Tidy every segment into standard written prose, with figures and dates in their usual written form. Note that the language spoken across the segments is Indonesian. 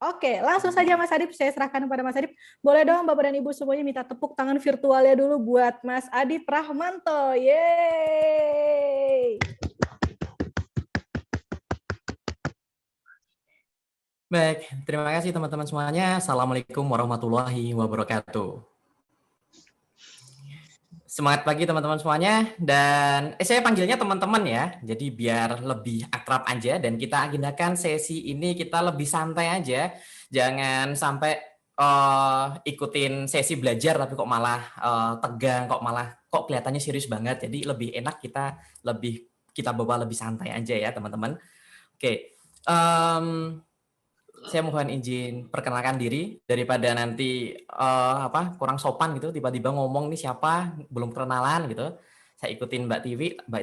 Oke, langsung saja Mas Adip, saya serahkan kepada Mas Adip. Boleh dong Bapak dan Ibu semuanya minta tepuk tangan virtualnya dulu buat Mas Adip Rahmanto. Yeay! Baik, terima kasih teman-teman semuanya. Assalamualaikum warahmatullahi wabarakatuh. Semangat pagi teman-teman semuanya, dan saya panggilnya teman-teman ya, jadi biar lebih akrab aja dan kita agendakan sesi ini kita lebih santai aja, jangan sampai ikutin sesi belajar tapi kok malah tegang, kok kelihatannya serius banget, jadi lebih enak kita bawa lebih santai aja ya teman-teman. Oke, saya mohon izin perkenalkan diri daripada nanti kurang sopan gitu, tiba-tiba ngomong nih siapa belum kenalan gitu. Saya ikutin Mbak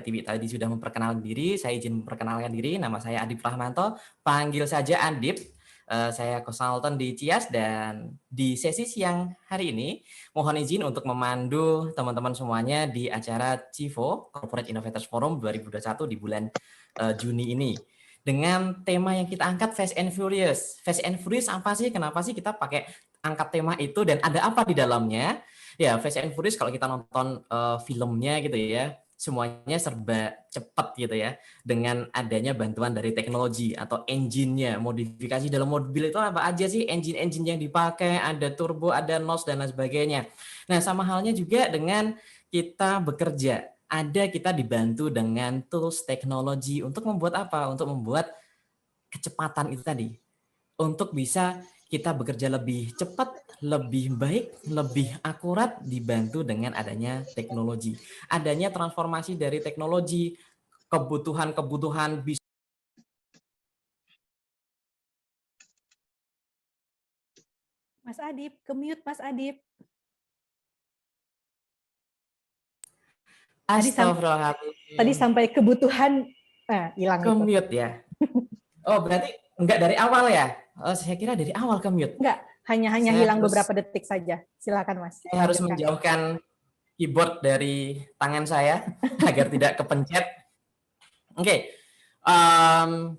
Tiwi tadi sudah memperkenalkan diri, saya izin memperkenalkan diri, nama saya Adip Rahmanto, panggil saja Adip. Saya konsultan di CIAS dan di sesi siang hari ini mohon izin untuk memandu teman-teman semuanya di acara CIFO Corporate Innovators Forum 2021 di bulan Juni ini. Dengan tema yang kita angkat Fast and Furious. Fast and Furious apa sih? Kenapa sih kita pakai angkat tema itu dan ada apa di dalamnya? Ya, Fast and Furious kalau kita nonton filmnya gitu ya, semuanya serba cepat gitu ya. Dengan adanya bantuan dari teknologi atau engine-nya, modifikasi dalam mobil itu apa aja sih engine-engine yang dipakai, ada turbo, ada NOS dan lain sebagainya. Nah, sama halnya juga dengan kita bekerja. Kita dibantu dengan tools teknologi untuk membuat apa? Untuk membuat kecepatan itu tadi. Untuk bisa kita bekerja lebih cepat, lebih baik, lebih akurat dibantu dengan adanya teknologi. Adanya transformasi dari teknologi, kebutuhan bisnis. Mas Adip, ke-mute Mas Adip. Astagfirullahaladzim. Tadi sampai kebutuhan, hilang itu. Ke-mute ya? Oh, berarti enggak dari awal ya? Oh, saya kira dari awal ke-mute. Enggak, hanya hilang beberapa detik saja. Silakan Mas. Saya harus menjauhkan keyboard dari tangan saya agar tidak kepencet. Oke.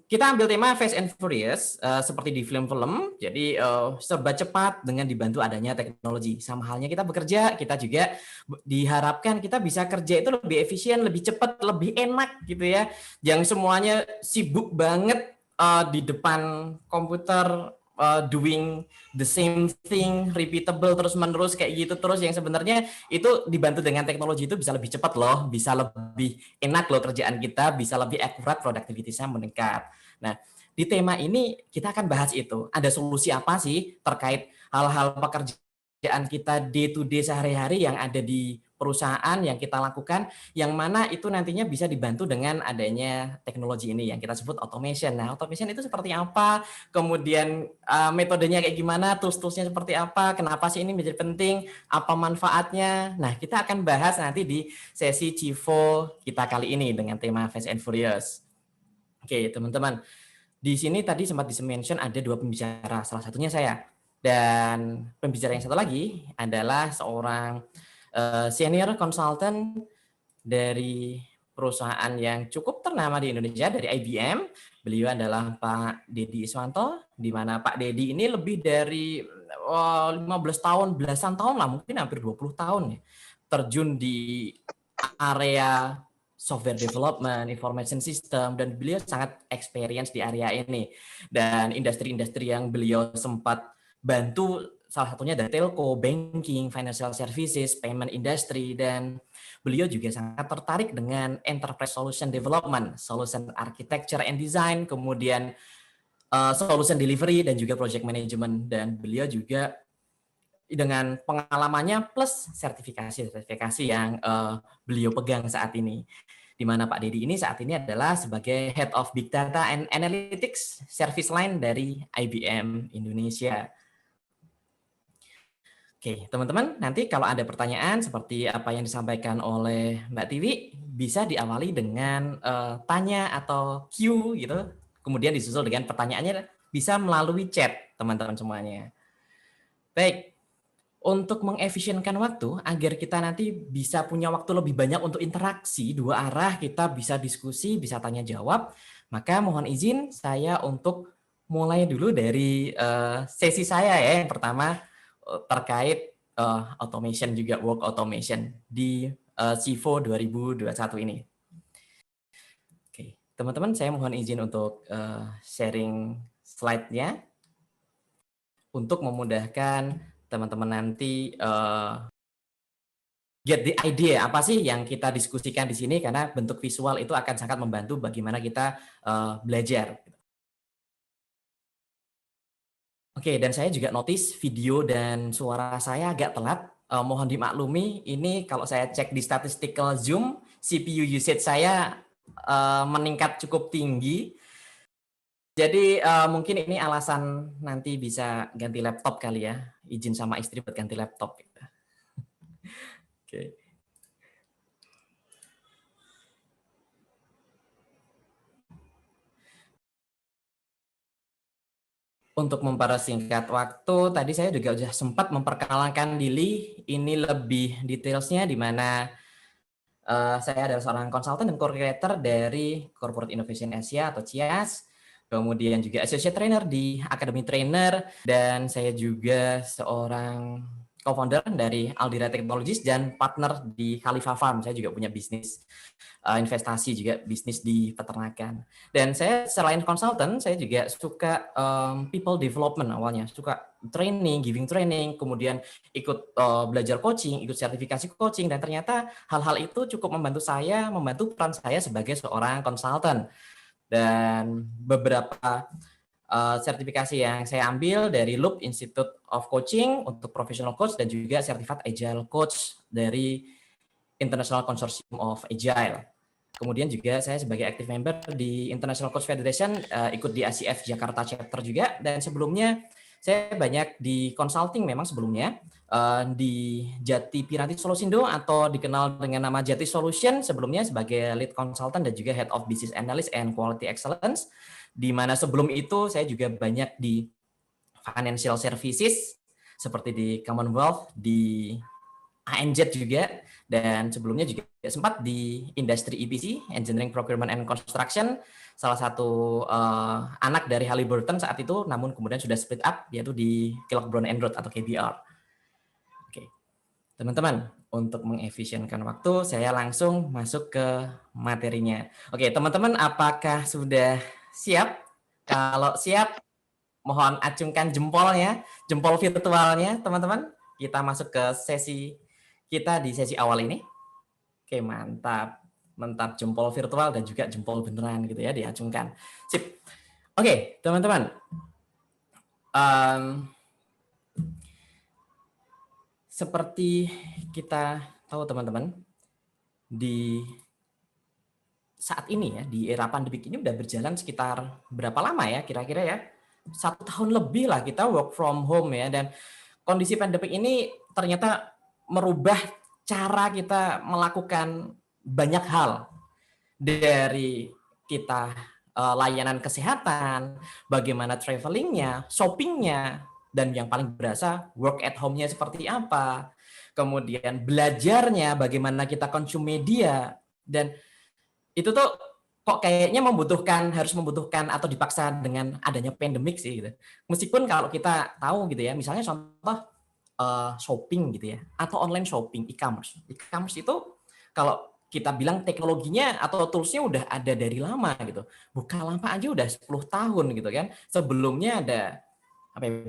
Kita ambil tema Fast and Furious seperti di film-film, jadi serba cepat dengan dibantu adanya teknologi. Sama halnya kita bekerja, kita juga diharapkan kita bisa kerja itu lebih efisien, lebih cepat, lebih enak gitu ya. Yang semuanya sibuk banget di depan komputer, doing the same thing, repeatable terus-menerus kayak gitu terus, yang sebenarnya itu dibantu dengan teknologi itu bisa lebih cepat loh, bisa lebih enak loh kerjaan kita, bisa lebih akurat, produktivitasnya meningkat. Nah, di tema ini kita akan bahas itu. Ada solusi apa sih terkait hal-hal pekerjaan kita day to day sehari-hari yang ada di perusahaan yang kita lakukan, yang mana itu nantinya bisa dibantu dengan adanya teknologi ini yang kita sebut automation. Nah, automation itu seperti apa? Kemudian metodenya kayak gimana? Tools-toolsnya seperti apa? Kenapa sih ini menjadi penting? Apa manfaatnya? Nah, kita akan bahas nanti di sesi CIFO kita kali ini dengan tema Fast and Furious. Oke, teman-teman. Di sini tadi sempat di-mention ada 2 pembicara, salah satunya saya. Dan pembicara yang satu lagi adalah seorang senior consultant dari perusahaan yang cukup ternama di Indonesia, dari IBM. Beliau adalah Pak Dedi Iswanto, di mana Pak Dedi ini lebih dari 15 tahun, belasan tahun lah, mungkin hampir 20 tahun ya, terjun di area software development, information system, dan beliau sangat experience di area ini. Dan industri-industri yang beliau sempat bantu salah satunya dari telco, banking, financial services, payment industry, dan beliau juga sangat tertarik dengan enterprise solution development, solution architecture and design, kemudian solution delivery, dan juga project management. Dan beliau juga dengan pengalamannya plus sertifikasi yang beliau pegang saat ini. Di mana Pak Dedi ini saat ini adalah sebagai Head of Big Data and Analytics Service Line dari IBM Indonesia. Oke, teman-teman, nanti kalau ada pertanyaan seperti apa yang disampaikan oleh Mbak Tiwi, bisa diawali dengan tanya atau Q gitu, kemudian disusul dengan pertanyaannya bisa melalui chat, teman-teman semuanya. Baik, untuk mengefisienkan waktu, agar kita nanti bisa punya waktu lebih banyak untuk interaksi, dua arah, kita bisa diskusi, bisa tanya jawab, maka mohon izin saya untuk mulai dulu dari sesi saya ya. Yang pertama terkait automation juga, work automation di CIFO 2021 ini. Oke, teman-teman saya mohon izin untuk sharing slide-nya untuk memudahkan teman-teman nanti get the idea apa sih yang kita diskusikan di sini, karena bentuk visual itu akan sangat membantu bagaimana kita belajar. Oke, dan saya juga notice video dan suara saya agak telat. Mohon dimaklumi, ini kalau saya cek di statistical Zoom, CPU usage saya meningkat cukup tinggi. Jadi mungkin ini alasan nanti bisa ganti laptop kali ya. Izin sama istri buat ganti laptop. Oke. Untuk mempersingkat waktu, tadi saya juga sudah sempat memperkenalkan diri. Ini lebih detailsnya di mana saya adalah seorang konsultan dan co-creator dari Corporate Innovation Asia atau CIAS. Kemudian juga associate trainer di Academy Trainer, dan saya juga seorang co-founder dari Aldira Technologies dan partner di Khalifa Farm. Saya juga punya bisnis investasi, juga bisnis di peternakan. Dan saya selain konsultan, saya juga suka people development awalnya, suka training, giving training, kemudian ikut belajar coaching, ikut sertifikasi coaching, dan ternyata hal-hal itu cukup membantu saya, membantu peran saya sebagai seorang konsultan. Dan beberapa sertifikasi yang saya ambil dari Loop Institute of Coaching untuk professional coach, dan juga sertifikat Agile Coach dari International Consortium of Agile. Kemudian juga saya sebagai active member di International Coach Federation, ikut di ICF Jakarta Chapter juga, dan sebelumnya saya banyak di consulting memang sebelumnya, di Jati Piranti Solusindo atau dikenal dengan nama Jati Solution sebelumnya sebagai lead consultant dan juga head of business analyst and quality excellence, di mana sebelum itu saya juga banyak di financial services seperti di Commonwealth, di ANZ juga, dan sebelumnya juga sempat di industri EPC, Engineering Procurement and Construction, salah satu anak dari Halliburton saat itu, namun kemudian sudah split up, yaitu di Kellogg Brown & Root atau KBR. Oke, teman-teman, untuk mengefisienkan waktu, saya langsung masuk ke materinya. Oke, teman-teman, apakah sudah siap? Kalau siap, mohon acungkan jempolnya, jempol virtualnya, teman-teman. Kita masuk ke sesi kita di sesi awal ini. Oke, mantap. Mantap, jempol virtual dan juga jempol beneran gitu ya, diacungkan. Sip. Oke, teman-teman. Seperti kita tahu teman-teman, di saat ini ya, di era pandemik ini udah berjalan sekitar berapa lama ya kira-kira ya? 1 tahun lebih lah kita work from home ya, dan kondisi pandemik ini ternyata merubah cara kita melakukan banyak hal, dari kita layanan kesehatan, bagaimana travelingnya, shoppingnya, dan yang paling berasa work at home-nya seperti apa, kemudian belajarnya, bagaimana kita consume media, dan itu tuh kok kayaknya harus membutuhkan atau dipaksa dengan adanya pandemik sih gitu. Meskipun kalau kita tahu gitu ya, misalnya contoh shopping gitu ya, atau online shopping, e-commerce. E-commerce itu kalau kita bilang teknologinya atau tools-nya udah ada dari lama gitu. Bukalapak aja udah 10 tahun gitu kan. Sebelumnya ada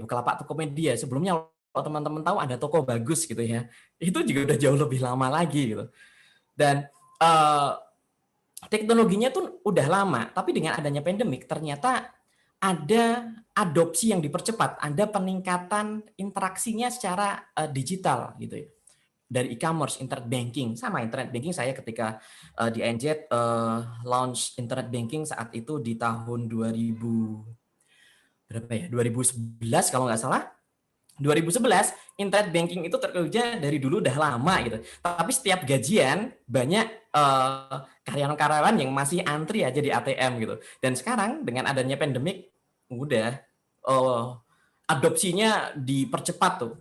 Bukalapak Tokopedia. Sebelumnya kalau teman-teman tahu ada Toko Bagus gitu ya. Itu juga udah jauh lebih lama lagi gitu. Dan teknologinya tuh udah lama, tapi dengan adanya pandemik ternyata ada adopsi yang dipercepat, ada peningkatan interaksinya secara digital gitu ya. Dari e-commerce, internet banking, sama internet banking saya ketika di NZ launch internet banking saat itu di tahun 2011 kalau nggak salah. 2011 internet banking itu terkerja dari dulu udah lama gitu. Tapi setiap gajian banyak karyawan-karyawan yang masih antri aja di ATM gitu. Dan sekarang dengan adanya pandemik udah adopsinya dipercepat tuh.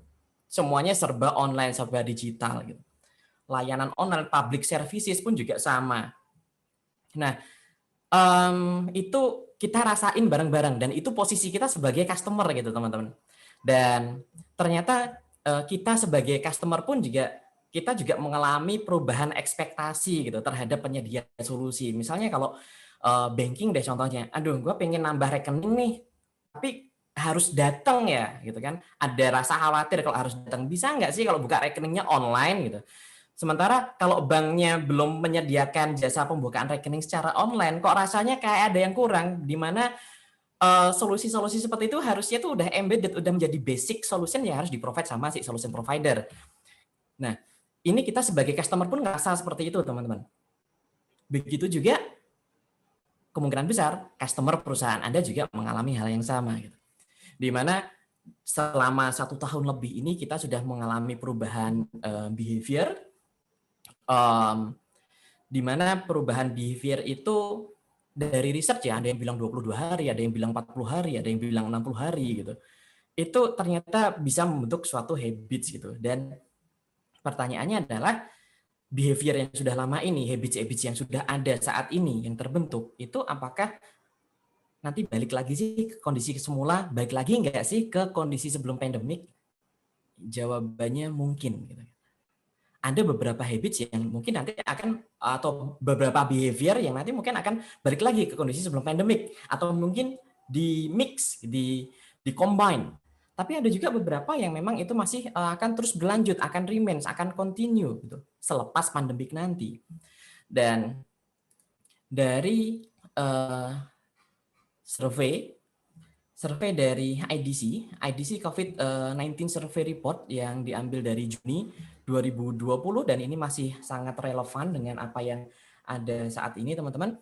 Semuanya serba online, serba digital gitu. Layanan online, public services pun juga sama. Nah, itu kita rasain bareng-bareng, dan itu posisi kita sebagai customer gitu teman-teman. Dan ternyata kita sebagai customer pun juga kita juga mengalami perubahan ekspektasi gitu terhadap penyedia solusi. Misalnya kalau banking deh contohnya, aduh gue pengen nambah rekening nih, tapi harus datang ya gitu kan. Ada rasa khawatir kalau harus datang, bisa nggak sih kalau buka rekeningnya online gitu. Sementara kalau banknya belum menyediakan jasa pembukaan rekening secara online, kok rasanya kayak ada yang kurang, di mana solusi-solusi seperti itu harusnya tuh udah embedded, udah menjadi basic solution yang harus di-provide sama si solution provider. Nah, ini kita sebagai customer pun ngerasa seperti itu, teman-teman. Begitu juga kemungkinan besar customer perusahaan Anda juga mengalami hal yang sama. Gitu. Di mana selama 1 tahun lebih ini kita sudah mengalami perubahan behavior, di mana perubahan behavior itu dari research ya, ada yang bilang 22 hari, ada yang bilang 40 hari, ada yang bilang 60 hari gitu. Itu ternyata bisa membentuk suatu habits gitu. Dan pertanyaannya adalah behavior yang sudah lama ini, habits-habits yang sudah ada saat ini yang terbentuk, itu apakah nanti balik lagi sih ke kondisi semula, balik lagi nggak sih ke kondisi sebelum pandemik? Jawabannya mungkin gitu. Ada beberapa habits yang mungkin nanti akan, atau beberapa behavior yang nanti mungkin akan balik lagi ke kondisi sebelum pandemik, atau mungkin di mix, di combine. Tapi ada juga beberapa yang memang itu masih akan terus berlanjut, akan remains, akan continue gitu selepas pandemik nanti. Dan dari survei dari IDC COVID-19 Survey Report yang diambil dari Juni 2020, dan ini masih sangat relevan dengan apa yang ada saat ini, teman-teman.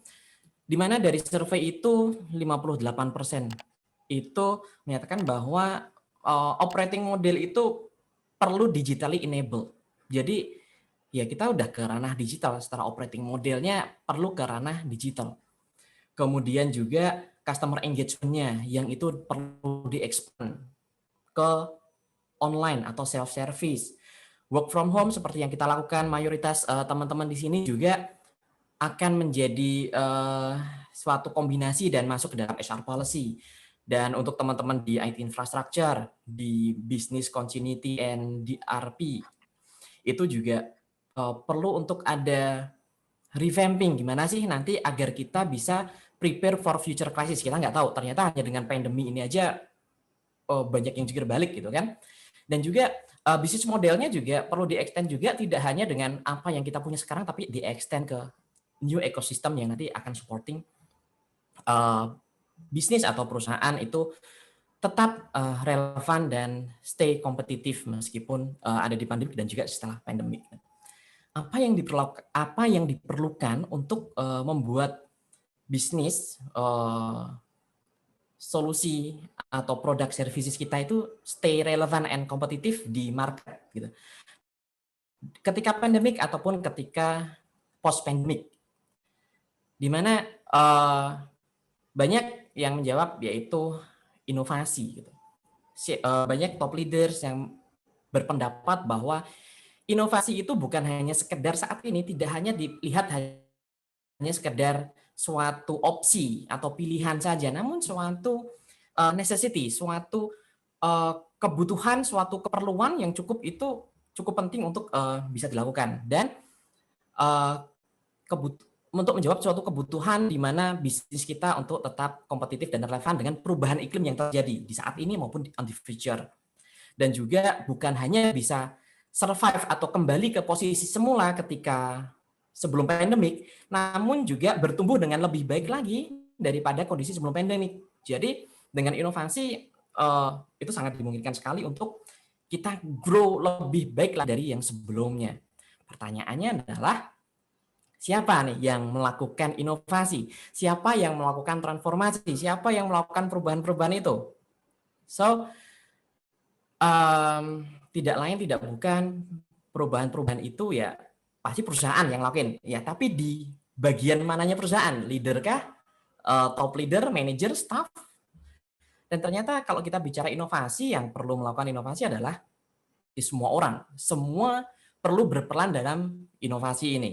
Di mana dari survei itu 58% itu menyatakan bahwa operating model itu perlu digitally enabled. Jadi ya kita udah ke ranah digital, secara operating modelnya perlu ke ranah digital. Kemudian juga customer engagement-nya yang itu perlu di-expand ke online atau self-service. Work from home seperti yang kita lakukan mayoritas teman-teman di sini juga akan menjadi suatu kombinasi dan masuk ke dalam HR policy. Dan untuk teman-teman di IT infrastructure, di business continuity and DRP, itu juga perlu untuk ada revamping, gimana sih nanti agar kita bisa prepare for future crisis. Kita nggak tahu, ternyata hanya dengan pandemi ini aja banyak yang jungkir balik gitu kan. Dan juga bisnis modelnya juga perlu di-extend juga, tidak hanya dengan apa yang kita punya sekarang, tapi di-extend ke new ecosystem yang nanti akan supporting bisnis atau perusahaan itu tetap relevan dan stay kompetitif meskipun ada di pandemi dan juga setelah pandemi. Apa yang diperlukan untuk membuat bisnis solusi atau produk services kita itu stay relevant and kompetitif di market gitu. Ketika pandemik ataupun ketika post pandemic, di mana banyak yang menjawab yaitu inovasi gitu. Banyak top leaders yang berpendapat bahwa inovasi itu bukan hanya sekedar saat ini, tidak hanya dilihat hanya sekedar suatu opsi atau pilihan saja, namun suatu necessity, suatu kebutuhan, suatu keperluan yang cukup penting untuk bisa dilakukan. Dan untuk menjawab suatu kebutuhan di mana bisnis kita untuk tetap kompetitif dan relevan dengan perubahan iklim yang terjadi di saat ini maupun on the future. Dan juga bukan hanya bisa survive atau kembali ke posisi semula ketika sebelum pandemik, namun juga bertumbuh dengan lebih baik lagi daripada kondisi sebelum pandemik. Jadi dengan inovasi itu sangat dimungkinkan sekali untuk kita grow lebih baik dari yang sebelumnya. Pertanyaannya adalah siapa nih yang melakukan inovasi? Siapa yang melakukan transformasi? Siapa yang melakukan perubahan-perubahan itu? So, tidak lain tidak bukan perubahan-perubahan itu ya pasti perusahaan yang lakuin ya, tapi di bagian mananya perusahaan, leader kah, top leader, manager, staff. Dan ternyata kalau kita bicara inovasi, yang perlu melakukan inovasi adalah semua orang, semua perlu berperan dalam inovasi ini.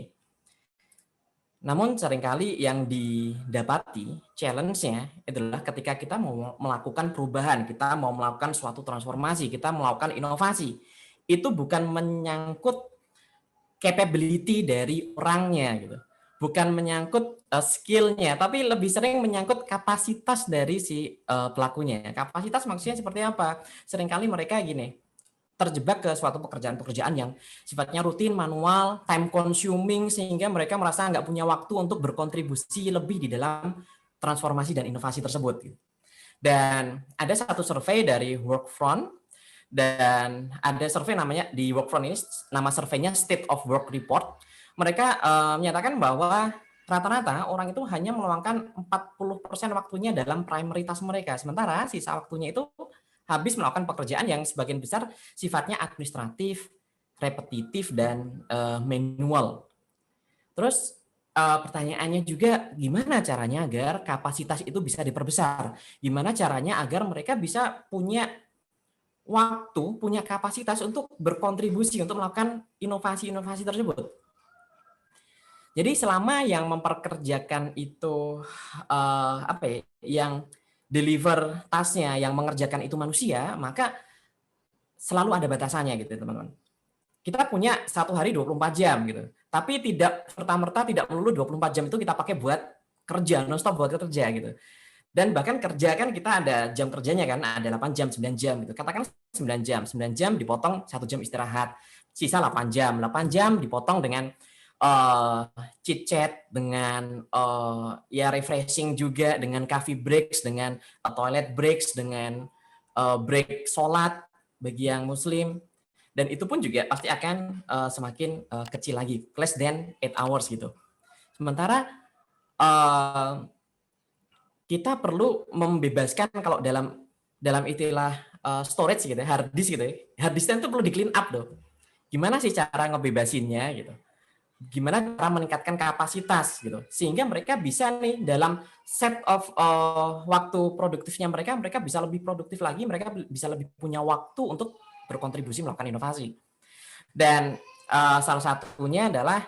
Namun seringkali yang didapati challenge-nya adalah ketika kita mau melakukan perubahan, kita mau melakukan suatu transformasi, kita melakukan inovasi, itu bukan menyangkut capability dari orangnya gitu. Bukan menyangkut skill-nya, tapi lebih sering menyangkut kapasitas dari si pelakunya. Kapasitas maksudnya seperti apa? Seringkali mereka gini, terjebak ke suatu pekerjaan-pekerjaan yang sifatnya rutin, manual, time consuming, sehingga mereka merasa nggak punya waktu untuk berkontribusi lebih di dalam transformasi dan inovasi tersebut. Dan ada satu survei dari Workfront, dan ada survei namanya di Workfront ini, nama surveinya State of Work Report. Mereka menyatakan bahwa rata-rata orang itu hanya meluangkan 40% waktunya dalam primary task mereka, sementara sisa waktunya itu habis melakukan pekerjaan yang sebagian besar sifatnya administratif, repetitif, dan manual. Terus pertanyaannya juga, gimana caranya agar kapasitas itu bisa diperbesar? Gimana caranya agar mereka bisa punya waktu, punya kapasitas untuk berkontribusi, untuk melakukan inovasi-inovasi tersebut? Jadi selama yang memperkerjakan itu apa ya, yang deliver task-nya, yang mengerjakan itu manusia, maka selalu ada batasannya gitu teman-teman. Kita punya satu hari 24 jam gitu. Tapi tidak serta-merta, tidak melulu 24 jam itu kita pakai buat kerja, non-stop buat kerja gitu. Dan bahkan kerja kan kita ada jam kerjanya kan, ada 8 jam, 9 jam gitu. Katakan 9 jam, 9 jam dipotong 1 jam istirahat. Sisa 8 jam. 8 jam dipotong dengan chit chat, dengan ya refreshing juga, dengan coffee breaks, dengan toilet breaks, dengan break sholat bagi yang muslim, dan itu pun juga pasti akan semakin kecil lagi, less than 8 hours gitu. Sementara kita perlu membebaskan, kalau dalam istilah storage gitu, hard disk gitu, hard disk itu perlu di clean up tuh. Gimana sih cara ngebebasinnya gitu? Gimana cara meningkatkan kapasitas gitu, sehingga mereka bisa nih dalam set of waktu produktifnya mereka bisa lebih produktif lagi, mereka bisa lebih punya waktu untuk berkontribusi melakukan inovasi. Dan salah satunya adalah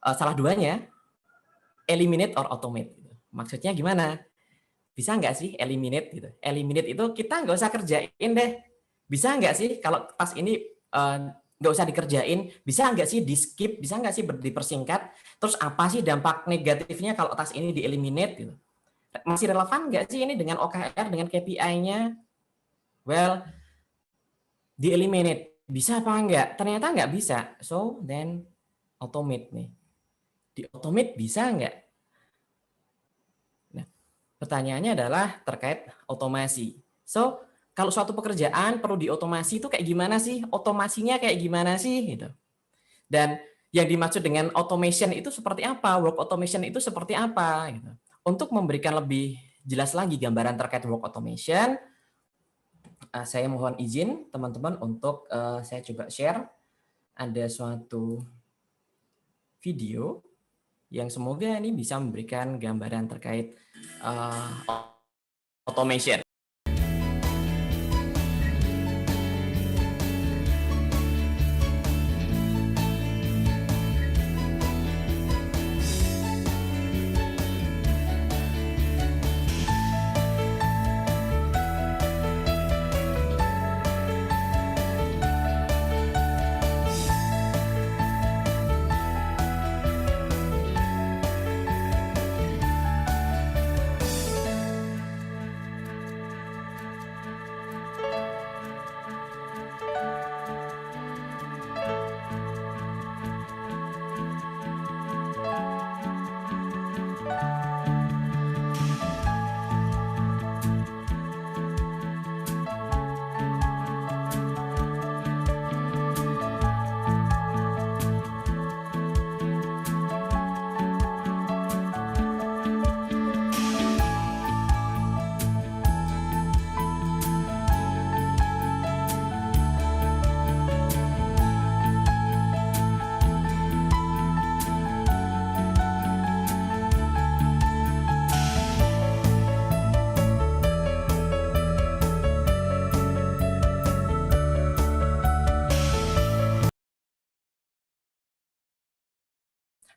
salah duanya eliminate or automate. Maksudnya gimana? Bisa nggak sih eliminate gitu? Eliminate itu kita nggak usah kerjain deh. Bisa nggak sih kalau task ini nggak usah dikerjain, bisa nggak sih di skip, bisa nggak sih dipersingkat, terus apa sih dampak negatifnya kalau task ini di eliminate gitu, masih relevan nggak sih ini dengan OKR, dengan KPI-nya? Well, di eliminate, bisa apa enggak? Ternyata nggak bisa, so then automate nih. Di automate bisa nggak? Nah, pertanyaannya adalah terkait otomasi. So, kalau suatu pekerjaan perlu diotomasi itu kayak gimana sih? Otomasinya kayak gimana sih? Gitu. Dan yang dimaksud dengan automation itu seperti apa? Work automation itu seperti apa? Gitu. Untuk memberikan lebih jelas lagi gambaran terkait work automation, saya mohon izin teman-teman untuk saya coba share. Ada suatu video yang semoga ini bisa memberikan gambaran terkait automation.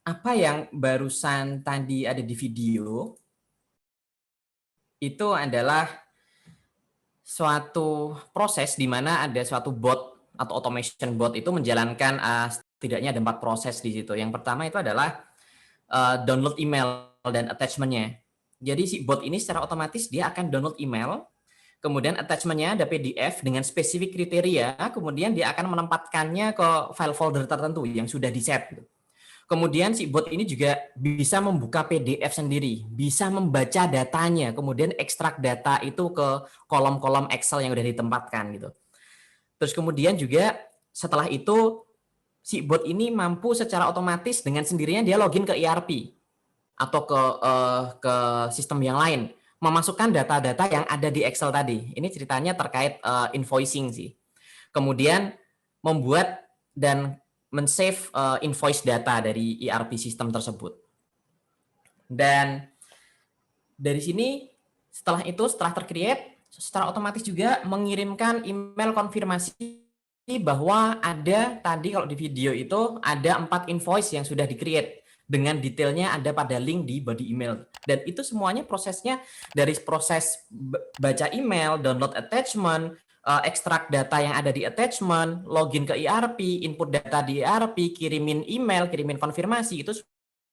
Apa yang barusan tadi ada di video itu adalah suatu proses di mana ada suatu bot atau automation bot itu menjalankan setidaknya ada 4 proses di situ. Yang pertama itu adalah download email dan attachment-nya. Jadi si bot ini secara otomatis dia akan download email, kemudian attachment-nya ada PDF dengan spesifik kriteria, kemudian dia akan menempatkannya ke file folder tertentu yang sudah di-set. Gitu. Kemudian si bot ini juga bisa membuka PDF sendiri, bisa membaca datanya, kemudian ekstrak data itu ke kolom-kolom Excel yang sudah ditempatkan gitu. Terus kemudian juga setelah itu si bot ini mampu secara otomatis dengan sendirinya dia login ke ERP atau ke sistem yang lain, memasukkan data-data yang ada di Excel tadi. Ini ceritanya terkait invoicing sih. Kemudian membuat dan men-save invoice data dari ERP sistem tersebut. Dan dari sini setelah tercreate, secara otomatis juga mengirimkan email konfirmasi bahwa ada tadi kalau di video itu ada 4 invoice yang sudah di-create dengan detailnya ada pada link di body email. Dan itu semuanya prosesnya dari proses baca email, download attachment, ekstrak data yang ada di attachment, login ke ERP, input data di ERP, kirimin email, kirimin konfirmasi, itu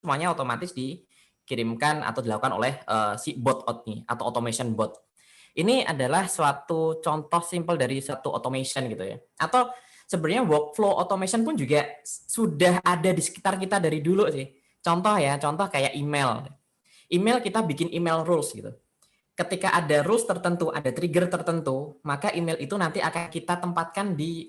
semuanya otomatis dikirimkan atau dilakukan oleh si bot ini atau automation bot. Ini adalah suatu contoh simpel dari suatu automation gitu ya. Atau sebenarnya workflow automation pun juga sudah ada di sekitar kita dari dulu sih. Contoh kayak email. Email kita bikin email rules gitu. Ketika ada rules tertentu, ada trigger tertentu, maka email itu nanti akan kita tempatkan di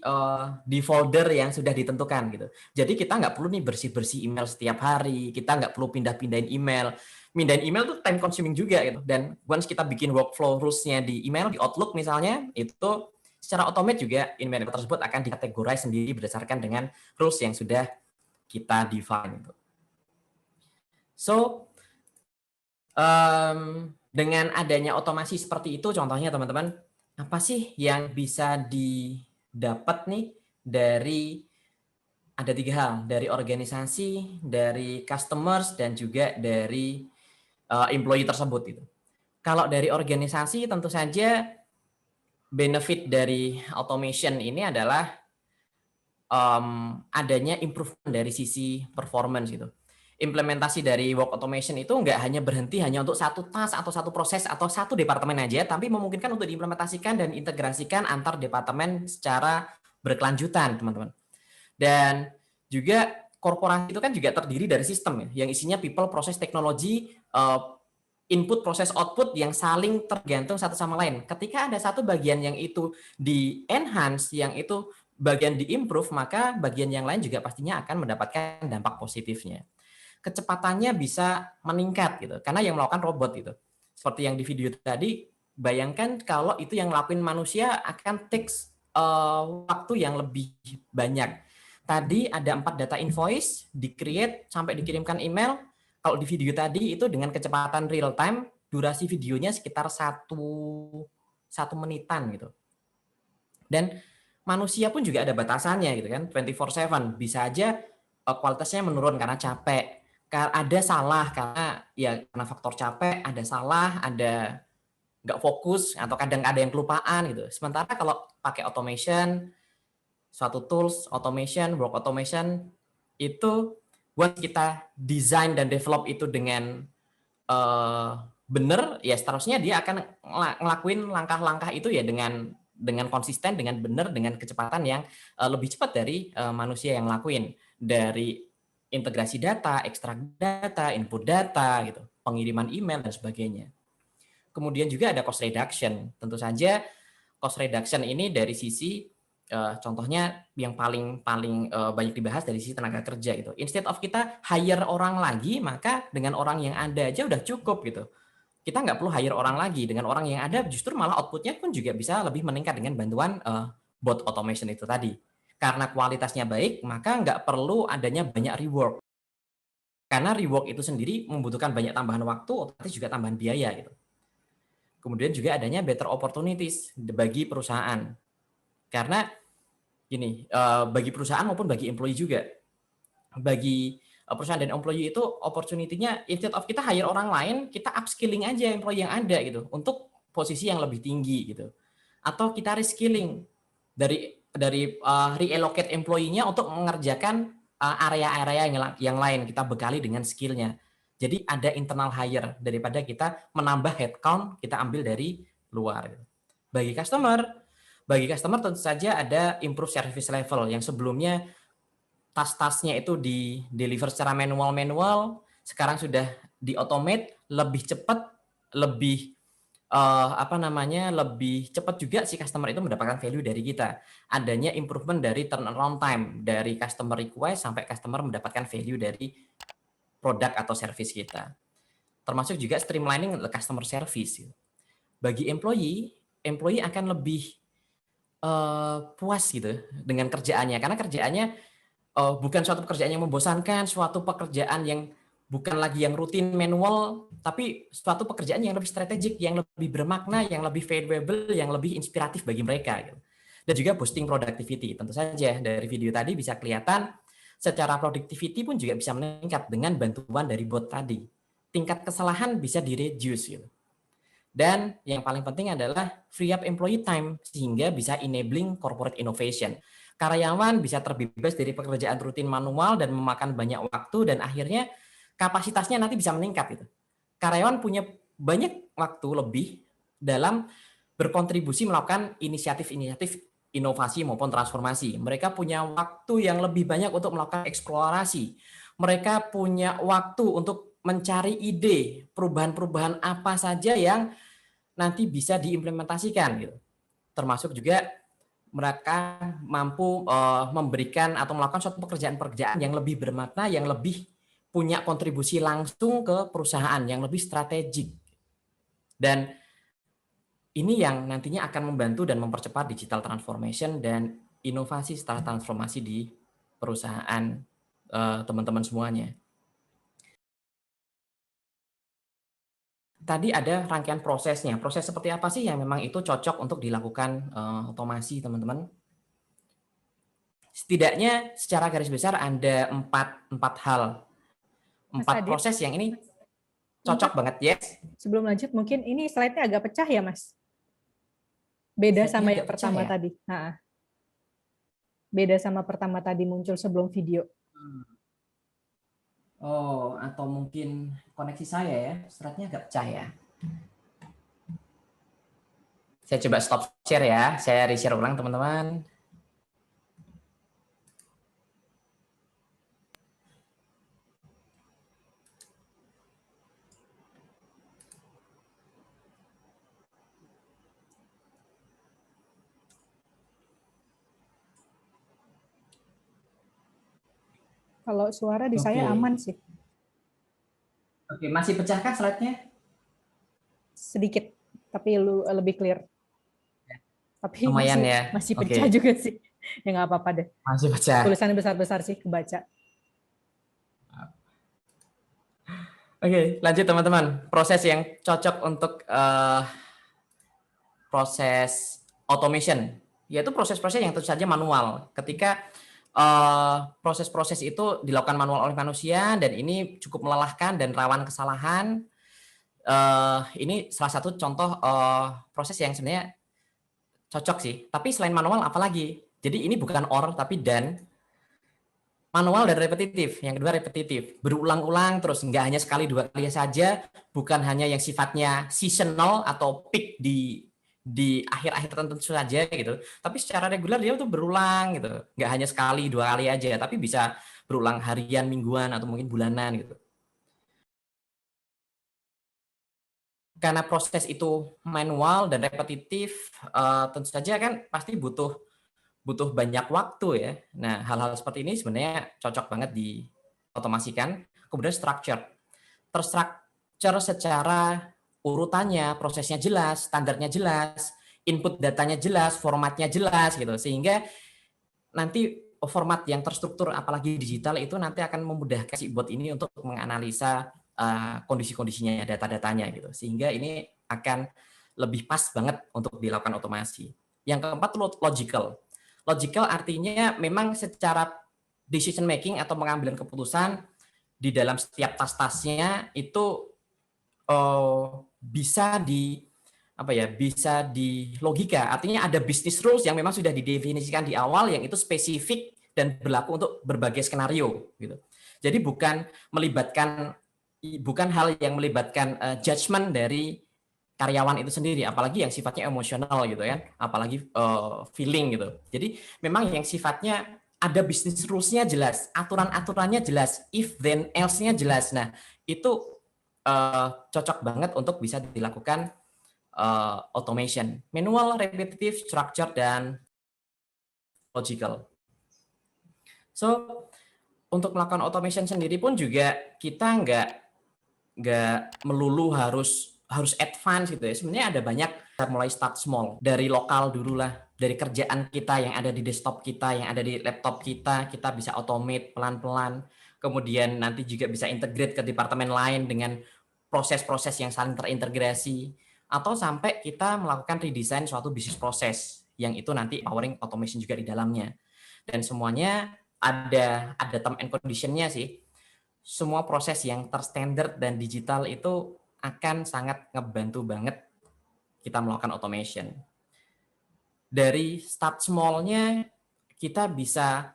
folder yang sudah ditentukan gitu. Jadi kita nggak perlu nih bersih-bersih email setiap hari, kita nggak perlu pindah-pindahin email. Pindahin email tuh time consuming juga gitu. Dan once kita bikin workflow rules-nya di email, di Outlook misalnya, itu secara otomatis juga email tersebut akan dikategorize sendiri berdasarkan dengan rules yang sudah kita define. Gitu. So, dengan adanya otomasi seperti itu, contohnya teman-teman, apa sih yang bisa didapat nih dari ada 3 hal, dari organisasi, dari customers, dan juga dari employee tersebut. Gitu. Kalau dari organisasi, tentu saja benefit dari automation ini adalah adanya improvement dari sisi performance gitu. Implementasi dari work automation itu nggak hanya berhenti hanya untuk satu task atau satu proses atau satu departemen aja, tapi memungkinkan untuk diimplementasikan dan integrasikan antar departemen secara berkelanjutan, teman-teman. Dan juga korporasi itu kan juga terdiri dari sistem ya, yang isinya people, proses, teknologi, input, proses, output yang saling tergantung satu sama lain. Ketika ada satu bagian yang itu di-enhance, yang itu bagian di-improve, maka bagian yang lain juga pastinya akan mendapatkan dampak positifnya. Kecepatannya bisa meningkat gitu, karena yang melakukan robot gitu. Seperti yang di video tadi, bayangkan kalau itu yang ngelakuin manusia akan takes waktu yang lebih banyak. Tadi ada 4 data invoice, di-create sampai dikirimkan email. Kalau di video tadi itu dengan kecepatan real time, durasi videonya sekitar 1 menitan gitu. Dan manusia pun juga ada batasannya gitu kan, 24/7. Bisa aja kualitasnya menurun karena capek. Ada salah karena faktor capek, ada salah, ada nggak fokus, atau kadang ada yang kelupaan gitu. Sementara kalau pakai automation, suatu tools, automation, work automation, itu buat kita desain dan develop itu dengan benar, ya seterusnya dia akan ngelakuin langkah-langkah itu ya dengan konsisten, dengan benar, dengan kecepatan yang lebih cepat dari manusia yang ngelakuin. Dari integrasi data, ekstrak data, input data, gitu, pengiriman email, dan sebagainya. Kemudian juga ada cost reduction. Tentu saja cost reduction ini dari sisi contohnya yang paling banyak dibahas dari sisi tenaga kerja itu. Instead of kita hire orang lagi, maka dengan orang yang ada aja udah cukup gitu. Kita nggak perlu hire orang lagi. Dengan orang yang ada justru malah outputnya pun juga bisa lebih meningkat dengan bantuan bot automation itu tadi. Karena kualitasnya baik, maka nggak perlu adanya banyak rework. Karena rework itu sendiri membutuhkan banyak tambahan waktu, otomatis juga tambahan biaya gitu. Kemudian juga adanya better opportunities bagi perusahaan. Karena gini, bagi perusahaan maupun bagi employee juga. Bagi perusahaan dan employee itu opportunity-nya instead of kita hire orang lain, kita upskilling aja employee yang ada gitu untuk posisi yang lebih tinggi gitu. Atau kita reskilling dari reallocate employee-nya untuk mengerjakan area-area yang lain, kita bekali dengan skill-nya. Jadi ada internal hire daripada kita menambah headcount, kita ambil dari luar. Bagi customer tentu saja ada improve service level yang sebelumnya tas-tasnya itu di deliver secara manual, sekarang sudah di automate, lebih cepat, lebih lebih cepat juga si customer itu mendapatkan value dari kita. Adanya improvement dari turnaround time dari customer request sampai customer mendapatkan value dari produk atau service kita. Termasuk juga streamlining customer service. Bagi employee akan lebih puas gitu dengan kerjaannya, karena kerjaannya bukan suatu pekerjaan yang membosankan, suatu pekerjaan yang bukan lagi yang rutin manual, tapi suatu pekerjaan yang lebih strategik, yang lebih bermakna, yang lebih valuable, yang lebih inspiratif bagi mereka. Gitu. Dan juga boosting productivity. Tentu saja dari video tadi bisa kelihatan secara productivity pun juga bisa meningkat dengan bantuan dari bot tadi. Tingkat kesalahan bisa di-reduce. Gitu. Dan yang paling penting adalah free up employee time sehingga bisa enabling corporate innovation. Karyawan bisa terbebas dari pekerjaan rutin manual dan memakan banyak waktu dan akhirnya kapasitasnya nanti bisa meningkat gitu. Karyawan punya banyak waktu lebih dalam berkontribusi melakukan inisiatif-inisiatif inovasi maupun transformasi. Mereka punya waktu yang lebih banyak untuk melakukan eksplorasi. Mereka punya waktu untuk mencari ide perubahan-perubahan apa saja yang nanti bisa diimplementasikan gitu. Termasuk juga mereka mampu memberikan atau melakukan suatu pekerjaan-pekerjaan yang lebih bermakna, yang lebih punya kontribusi langsung ke perusahaan, yang lebih strategik. Dan ini yang nantinya akan membantu dan mempercepat digital transformation dan inovasi setelah transformasi di perusahaan teman-teman semuanya. Tadi ada rangkaian prosesnya. Proses seperti apa sih yang memang itu cocok untuk dilakukan otomasi, teman-teman? Setidaknya secara garis besar ada empat hal. 4 proses yang ini cocok banget, yes. Sebelum lanjut, mungkin ini slide-nya agak pecah ya, Mas? Beda sama yang pertama tadi. Beda sama pertama tadi muncul sebelum video. Oh, atau mungkin koneksi saya ya, slide-nya agak pecah ya. Saya coba stop share ya, saya reshare ulang teman-teman. Kalau suara di saya aman sih. Oke, masih pecah kan slide-nya? Sedikit, tapi lebih clear. Tapi lumayan ya. Masih pecah juga sih. Ya nggak apa-apa deh. Masih pecah. Tulisannya besar-besar sih, kebaca. Oke, lanjut teman-teman. Proses yang cocok untuk proses automation, yaitu proses-proses yang tentu saja manual. Ketika proses-proses itu dilakukan manual oleh manusia dan ini cukup melelahkan dan rawan kesalahan. Ini salah satu contoh proses yang sebenarnya cocok sih. Tapi selain manual apalagi? Jadi ini bukan or tapi dan. Manual dan repetitif. Yang kedua repetitif. Berulang-ulang terus, nggak hanya sekali dua kali saja, bukan hanya yang sifatnya seasonal atau peak di akhir-akhir tertentu saja gitu, tapi secara reguler dia tuh berulang gitu, nggak hanya sekali dua kali aja, tapi bisa berulang harian, mingguan atau mungkin bulanan gitu. Karena proses itu manual dan repetitif, tentu saja kan pasti butuh banyak waktu ya. Nah hal-hal seperti ini sebenarnya cocok banget diotomasikan. Kemudian terstruktur secara urutannya, prosesnya jelas, standarnya jelas, input datanya jelas, formatnya jelas gitu. Sehingga nanti format yang terstruktur apalagi digital itu nanti akan memudahkan si bot ini untuk menganalisa kondisi-kondisinya, data-datanya gitu. Sehingga ini akan lebih pas banget untuk dilakukan otomasi. Yang keempat logical. Logical artinya memang secara decision making atau pengambilan keputusan di dalam setiap tas-tasnya itu bisa di apa ya, bisa di logika. Artinya ada business rules yang memang sudah didefinisikan di awal yang itu spesifik dan berlaku untuk berbagai skenario gitu. Jadi bukan hal yang melibatkan judgement dari karyawan itu sendiri, apalagi yang sifatnya emosional gitu kan, apalagi feeling gitu. Jadi memang yang sifatnya ada business rules-nya jelas, aturan-aturannya jelas, if then else-nya jelas. Nah, itu cocok banget untuk bisa dilakukan automation, manual, repetitive, structured, dan logical. So, untuk melakukan automation sendiri pun juga kita nggak melulu harus advance gitu ya. Sebenarnya ada banyak, mulai start small, dari lokal dulu lah, dari kerjaan kita yang ada di desktop kita, yang ada di laptop kita bisa automate pelan-pelan. Kemudian nanti juga bisa integrate ke departemen lain dengan proses-proses yang saling terintegrasi, atau sampai kita melakukan redesign suatu bisnis proses yang itu nanti powering automation juga di dalamnya. Dan semuanya ada term and condition-nya sih. Semua proses yang terstandard dan digital itu akan sangat ngebantu banget kita melakukan automation. Dari start small-nya kita bisa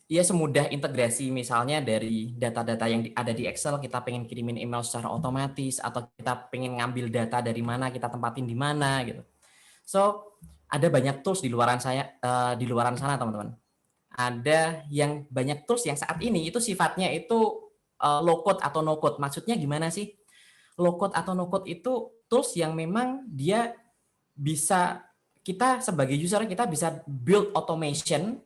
ya semudah integrasi, misalnya dari data-data yang ada di Excel, kita pengen kirimin email secara otomatis, atau kita pengen ngambil data dari mana, kita tempatin di mana gitu. So, ada banyak tools di luaran sana teman-teman. Ada yang banyak tools yang saat ini itu sifatnya itu low code atau no code. Maksudnya gimana sih? Low code atau no code itu tools yang memang dia bisa, kita sebagai user kita bisa build automation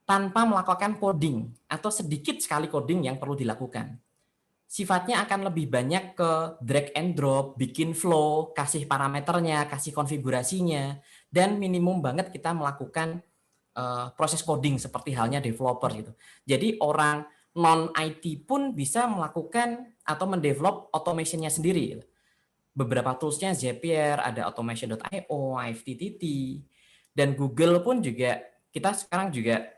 tanpa melakukan coding atau sedikit sekali coding yang perlu dilakukan. Sifatnya akan lebih banyak ke drag and drop, bikin flow, kasih parameternya, kasih konfigurasinya, dan minimum banget kita melakukan proses coding seperti halnya developer gitu. Jadi orang non IT pun bisa melakukan atau mendevelop automation-nya sendiri. Beberapa tools-nya Zapier, ada automation.io, IFTTT, dan Google pun juga, kita sekarang juga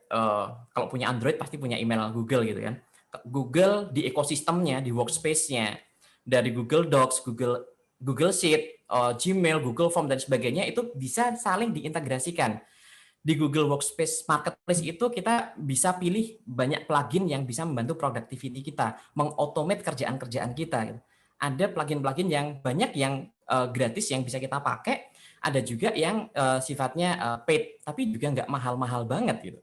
kalau punya Android pasti punya email Google gitu kan. Google di ekosistemnya, di workspace-nya, dari Google Docs, Google Sheet, Gmail, Google Form, dan sebagainya itu bisa saling diintegrasikan. Di Google Workspace Marketplace itu kita bisa pilih banyak plugin yang bisa membantu productivity kita, mengautomate kerjaan-kerjaan kita. Ada plugin-plugin yang banyak yang gratis yang bisa kita pakai, ada juga yang sifatnya paid, tapi juga nggak mahal-mahal banget gitu.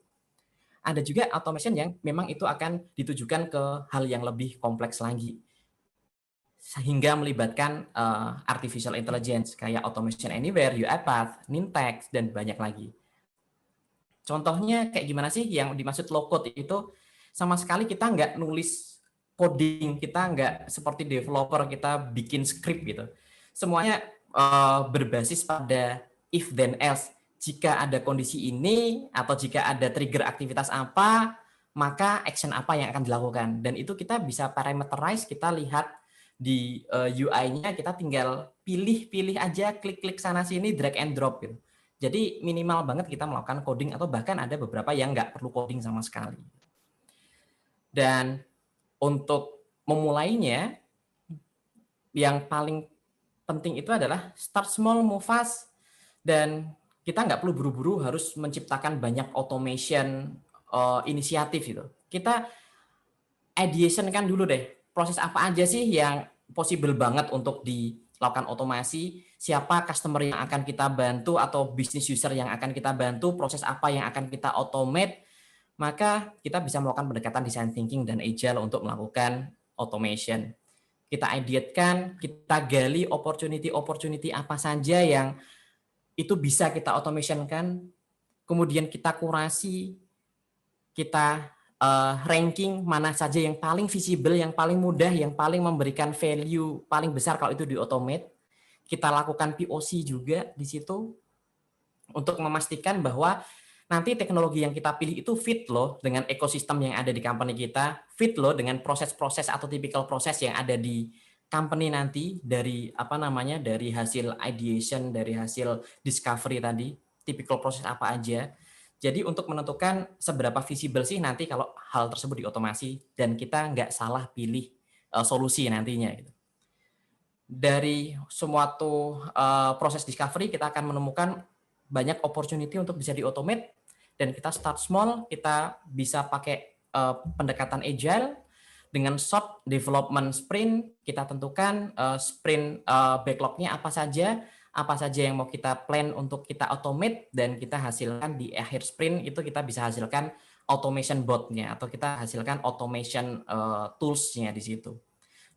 Ada juga automation yang memang itu akan ditujukan ke hal yang lebih kompleks lagi, sehingga melibatkan artificial intelligence kayak automation anywhere, UiPath, Nintex, dan banyak lagi. Contohnya kayak gimana sih yang dimaksud low code itu? Sama sekali kita nggak nulis coding, kita nggak seperti developer, kita bikin script gitu. Semuanya berbasis pada if then else. Jika ada kondisi ini, atau jika ada trigger aktivitas apa, maka action apa yang akan dilakukan. Dan itu kita bisa parameterize, kita lihat di UI-nya, kita tinggal pilih-pilih aja, klik-klik sana-sini, drag and drop gitu. Jadi minimal banget kita melakukan coding, atau bahkan ada beberapa yang nggak perlu coding sama sekali. Dan untuk memulainya, yang paling penting itu adalah start small, move fast, dan kita nggak perlu buru-buru harus menciptakan banyak automation inisiatif gitu. Kita ideation kan dulu deh, proses apa aja sih yang possible banget untuk dilakukan otomasi, siapa customer yang akan kita bantu atau business user yang akan kita bantu, proses apa yang akan kita automate, maka kita bisa melakukan pendekatan design thinking dan agile untuk melakukan automation. Kita ideatkan, kita gali opportunity apa saja yang itu bisa kita automation-kan, kemudian kita kurasi, kita ranking mana saja yang paling visible, yang paling mudah, yang paling memberikan value paling besar kalau itu di automate. Kita lakukan POC juga di situ untuk memastikan bahwa nanti teknologi yang kita pilih itu fit loh dengan ekosistem yang ada di company kita, fit loh dengan proses-proses atau typical proses yang ada di company nanti, dari hasil ideation, dari hasil discovery tadi, typical proses apa aja. Jadi untuk menentukan seberapa visible sih nanti kalau hal tersebut diotomasi dan kita nggak salah pilih solusi nantinya gitu. Dari suatu proses discovery kita akan menemukan banyak opportunity untuk bisa di-automate dan kita start small, kita bisa pakai pendekatan agile dengan short development sprint, kita tentukan sprint backlog-nya apa saja yang mau kita plan untuk kita automate dan kita hasilkan di akhir sprint itu kita bisa hasilkan automation bot-nya atau kita hasilkan automation tools-nya di situ.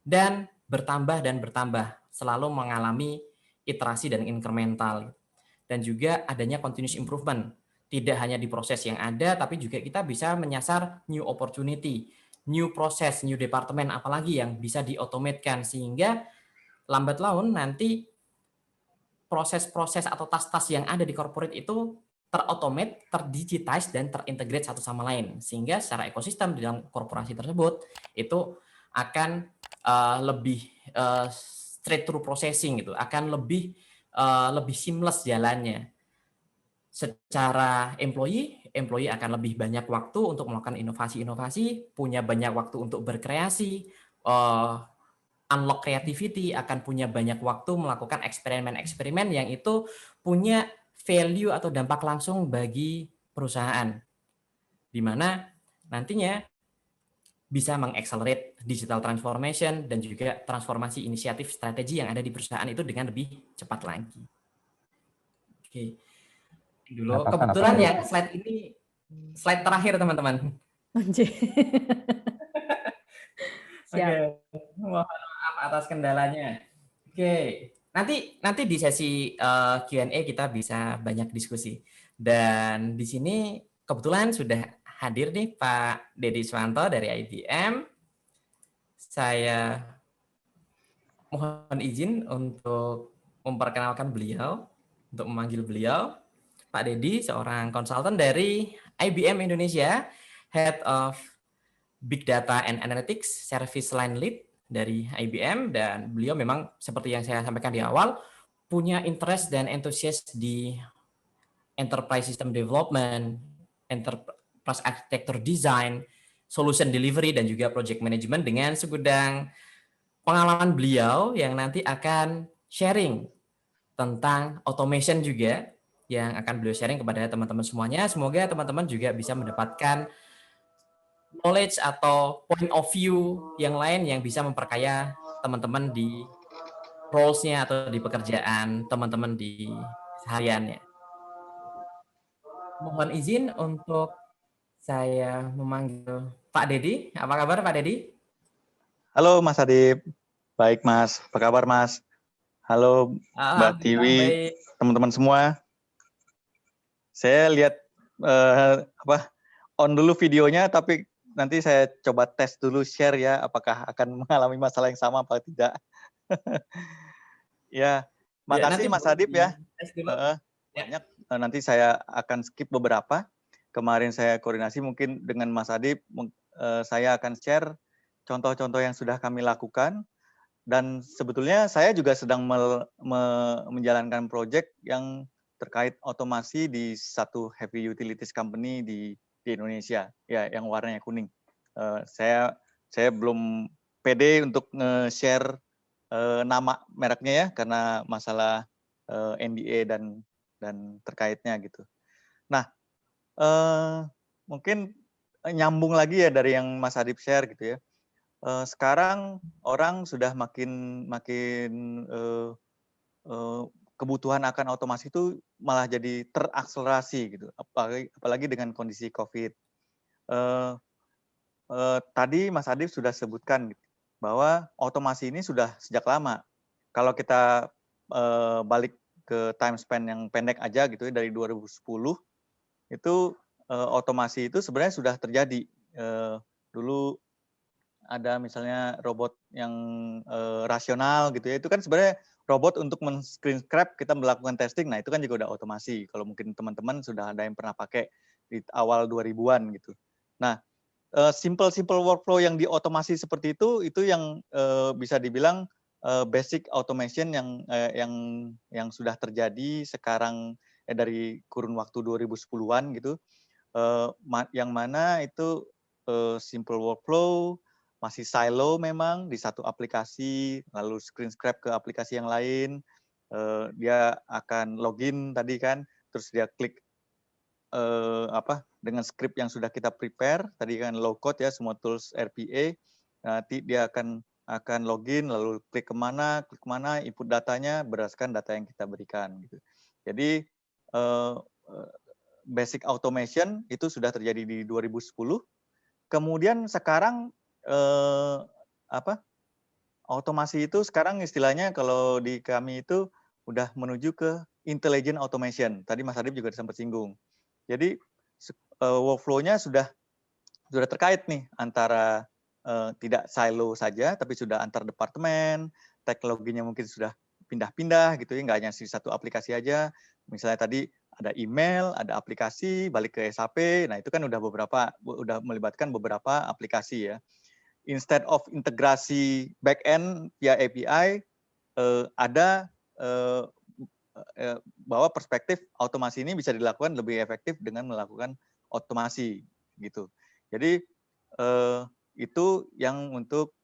Dan bertambah, selalu mengalami iterasi dan incremental. Dan juga adanya continuous improvement. Tidak hanya di proses yang ada, tapi juga kita bisa menyasar new opportunity, new process, new department, apalagi yang bisa di-automatekan, sehingga lambat laun nanti proses-proses atau tas-tas yang ada di corporate itu terautomate, terdigitize, dan terintegrate satu sama lain. Sehingga secara ekosistem di dalam korporasi tersebut, itu akan lebih straight through processing gitu, akan lebih seamless jalannya. Secara employee akan lebih banyak waktu untuk melakukan inovasi-inovasi, punya banyak waktu untuk berkreasi, unlock creativity, akan punya banyak waktu melakukan eksperimen-eksperimen yang itu punya value atau dampak langsung bagi perusahaan, di mana nantinya bisa mengaccelerate digital transformation dan juga transformasi inisiatif strategi yang ada di perusahaan itu dengan lebih cepat lagi. Oke, dulu kebetulan ya slide ini slide terakhir teman-teman. Oke, mohon maaf atas kendalanya. Oke, nanti di sesi Q&A kita bisa banyak diskusi. Dan di sini kebetulan sudah hadir nih Pak Dedi Swanto dari IBM. Saya mohon izin untuk memperkenalkan beliau, untuk memanggil beliau. Pak Dedi, seorang konsultan dari IBM Indonesia, Head of Big Data and Analytics, Service Line Lead dari IBM, dan beliau memang seperti yang saya sampaikan di awal, punya interest dan antusias di enterprise system development, enterprise architecture design, solution delivery, dan juga project management dengan segudang pengalaman beliau yang nanti akan sharing tentang automation juga, yang akan beliau sharing kepada teman-teman semuanya. Semoga teman-teman juga bisa mendapatkan knowledge atau point of view yang lain yang bisa memperkaya teman-teman di roles-nya atau di pekerjaan teman-teman di sehariannya. Mohon izin untuk saya memanggil Pak Dedi. Apa kabar Pak Dedi? Halo Mas Adib. Baik Mas, apa kabar Mas? Halo Mbak Tiwi, teman-teman semua. Saya lihat on dulu videonya, tapi nanti saya coba tes dulu share ya, apakah akan mengalami masalah yang sama apa tidak. Ya, makasih Mas Adib ya. Banyak. Nanti saya akan skip beberapa. Kemarin saya koordinasi mungkin dengan Mas Adib, saya akan share contoh-contoh yang sudah kami lakukan. Dan sebetulnya saya juga sedang menjalankan proyek yang terkait otomasi di satu heavy utilities company di Indonesia, ya, yang warnanya kuning. Saya belum pede untuk nge-share nama mereknya ya, karena masalah NDA dan terkaitnya gitu. Nah, mungkin nyambung lagi ya dari yang Mas Adib share gitu ya. Sekarang orang sudah makin kebutuhan akan otomasi itu malah jadi terakselerasi gitu, apalagi dengan kondisi COVID. Tadi Mas Adib sudah sebutkan gitu, bahwa otomasi ini sudah sejak lama. Kalau kita balik ke time span yang pendek aja gitu ya, dari 2010 itu otomasi itu sebenarnya sudah terjadi. Dulu ada misalnya robot yang rasional gitu ya, itu kan sebenarnya robot untuk men-screen scrap, kita melakukan testing, nah itu kan juga udah otomasi. Kalau mungkin teman-teman sudah ada yang pernah pakai di awal 2000-an gitu. Nah, simple workflow yang diotomasi seperti itu yang bisa dibilang basic automation yang sudah terjadi sekarang dari kurun waktu 2010-an gitu, yang mana itu simple workflow, masih silo memang di satu aplikasi, lalu screen scrap ke aplikasi yang lain, dia akan login tadi kan, terus dia klik dengan script yang sudah kita prepare, tadi kan low code ya, semua tools RPA, nanti dia akan login, lalu klik kemana, input datanya berdasarkan data yang kita berikan. Gitu. Jadi basic automation itu sudah terjadi di 2010. Kemudian sekarang otomasi itu sekarang istilahnya kalau di kami itu udah menuju ke intelligent automation. Tadi Mas Adib juga sempat singgung. Jadi workflow-nya sudah terkait nih antara tidak silo saja, tapi sudah antar departemen, teknologinya mungkin sudah pindah-pindah gitu ya, nggak hanya di satu aplikasi aja. Misalnya tadi ada email, ada aplikasi, balik ke SAP, nah itu kan udah melibatkan beberapa aplikasi ya. Instead of integrasi back-end via API, ada bahwa perspektif otomasi ini bisa dilakukan lebih efektif dengan melakukan otomasi gitu. Jadi itu yang untuk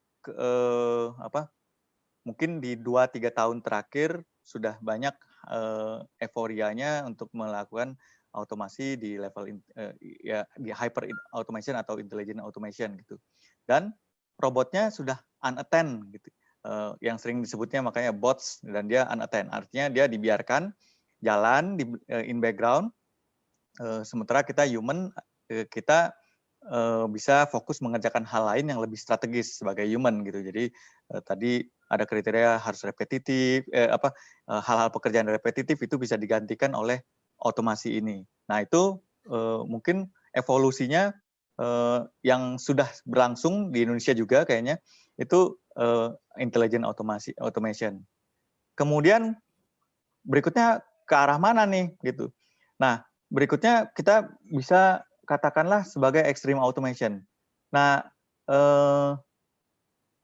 mungkin di 2-3 tahun terakhir sudah banyak euforianya untuk melakukan otomasi di level di hyper automation atau intelligent automation gitu. Dan robotnya sudah unattended gitu. Yang sering disebutnya makanya bots, dan dia unattended, artinya dia dibiarkan jalan in background, sementara kita human, kita bisa fokus mengerjakan hal lain yang lebih strategis sebagai human gitu. Jadi tadi ada kriteria harus repetitif, hal-hal pekerjaan repetitif itu bisa digantikan oleh otomasi ini. Nah itu mungkin evolusinya yang sudah berlangsung di Indonesia juga kayaknya itu intelligent automation. Kemudian berikutnya ke arah mana nih gitu. Nah, berikutnya kita bisa katakanlah sebagai extreme automation. Nah,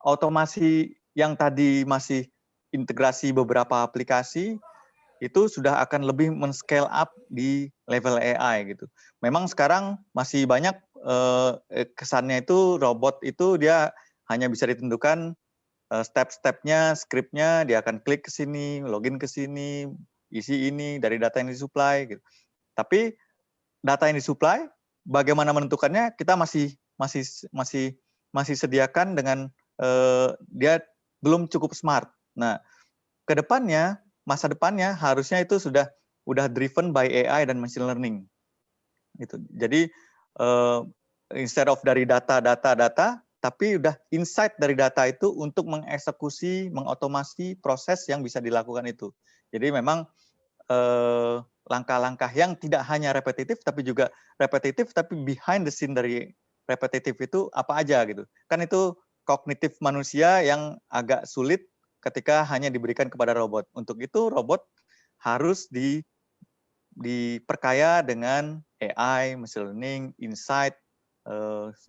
otomasi yang tadi masih integrasi beberapa aplikasi itu sudah akan lebih men-scale up di level AI gitu. Memang sekarang masih banyak kesannya itu robot itu dia hanya bisa ditentukan step-stepnya, script-nya, dia akan klik ke sini, login ke sini, isi ini dari data yang disuplai gitu. Tapi data yang disuplai bagaimana menentukannya kita masih sediakan dengan dia belum cukup smart. Nah, kedepannya, masa depannya harusnya itu sudah driven by AI dan machine learning. Gitu. Jadi instead of dari data, tapi udah insight dari data itu untuk mengeksekusi, mengotomasi proses yang bisa dilakukan itu. Jadi memang langkah-langkah yang tidak hanya repetitif, tapi juga repetitif, tapi behind the scene dari repetitif itu apa aja gitu. Kan itu kognitif manusia yang agak sulit ketika hanya diberikan kepada robot. Untuk itu robot harus diperkaya dengan AI, machine learning, insight,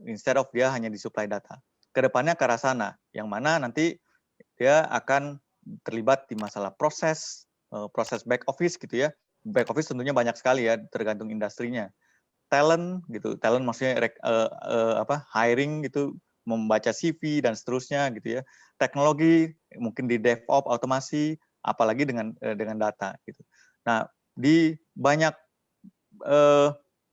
instead of dia hanya disuplai data. Kedepannya ke arah sana, yang mana nanti dia akan terlibat di masalah proses back office gitu ya. Back office tentunya banyak sekali ya, tergantung industrinya. Talent gitu, talent maksudnya hiring gitu, membaca CV dan seterusnya gitu ya. Teknologi mungkin di DevOps, automasi, apalagi dengan data gitu. Nah, di banyak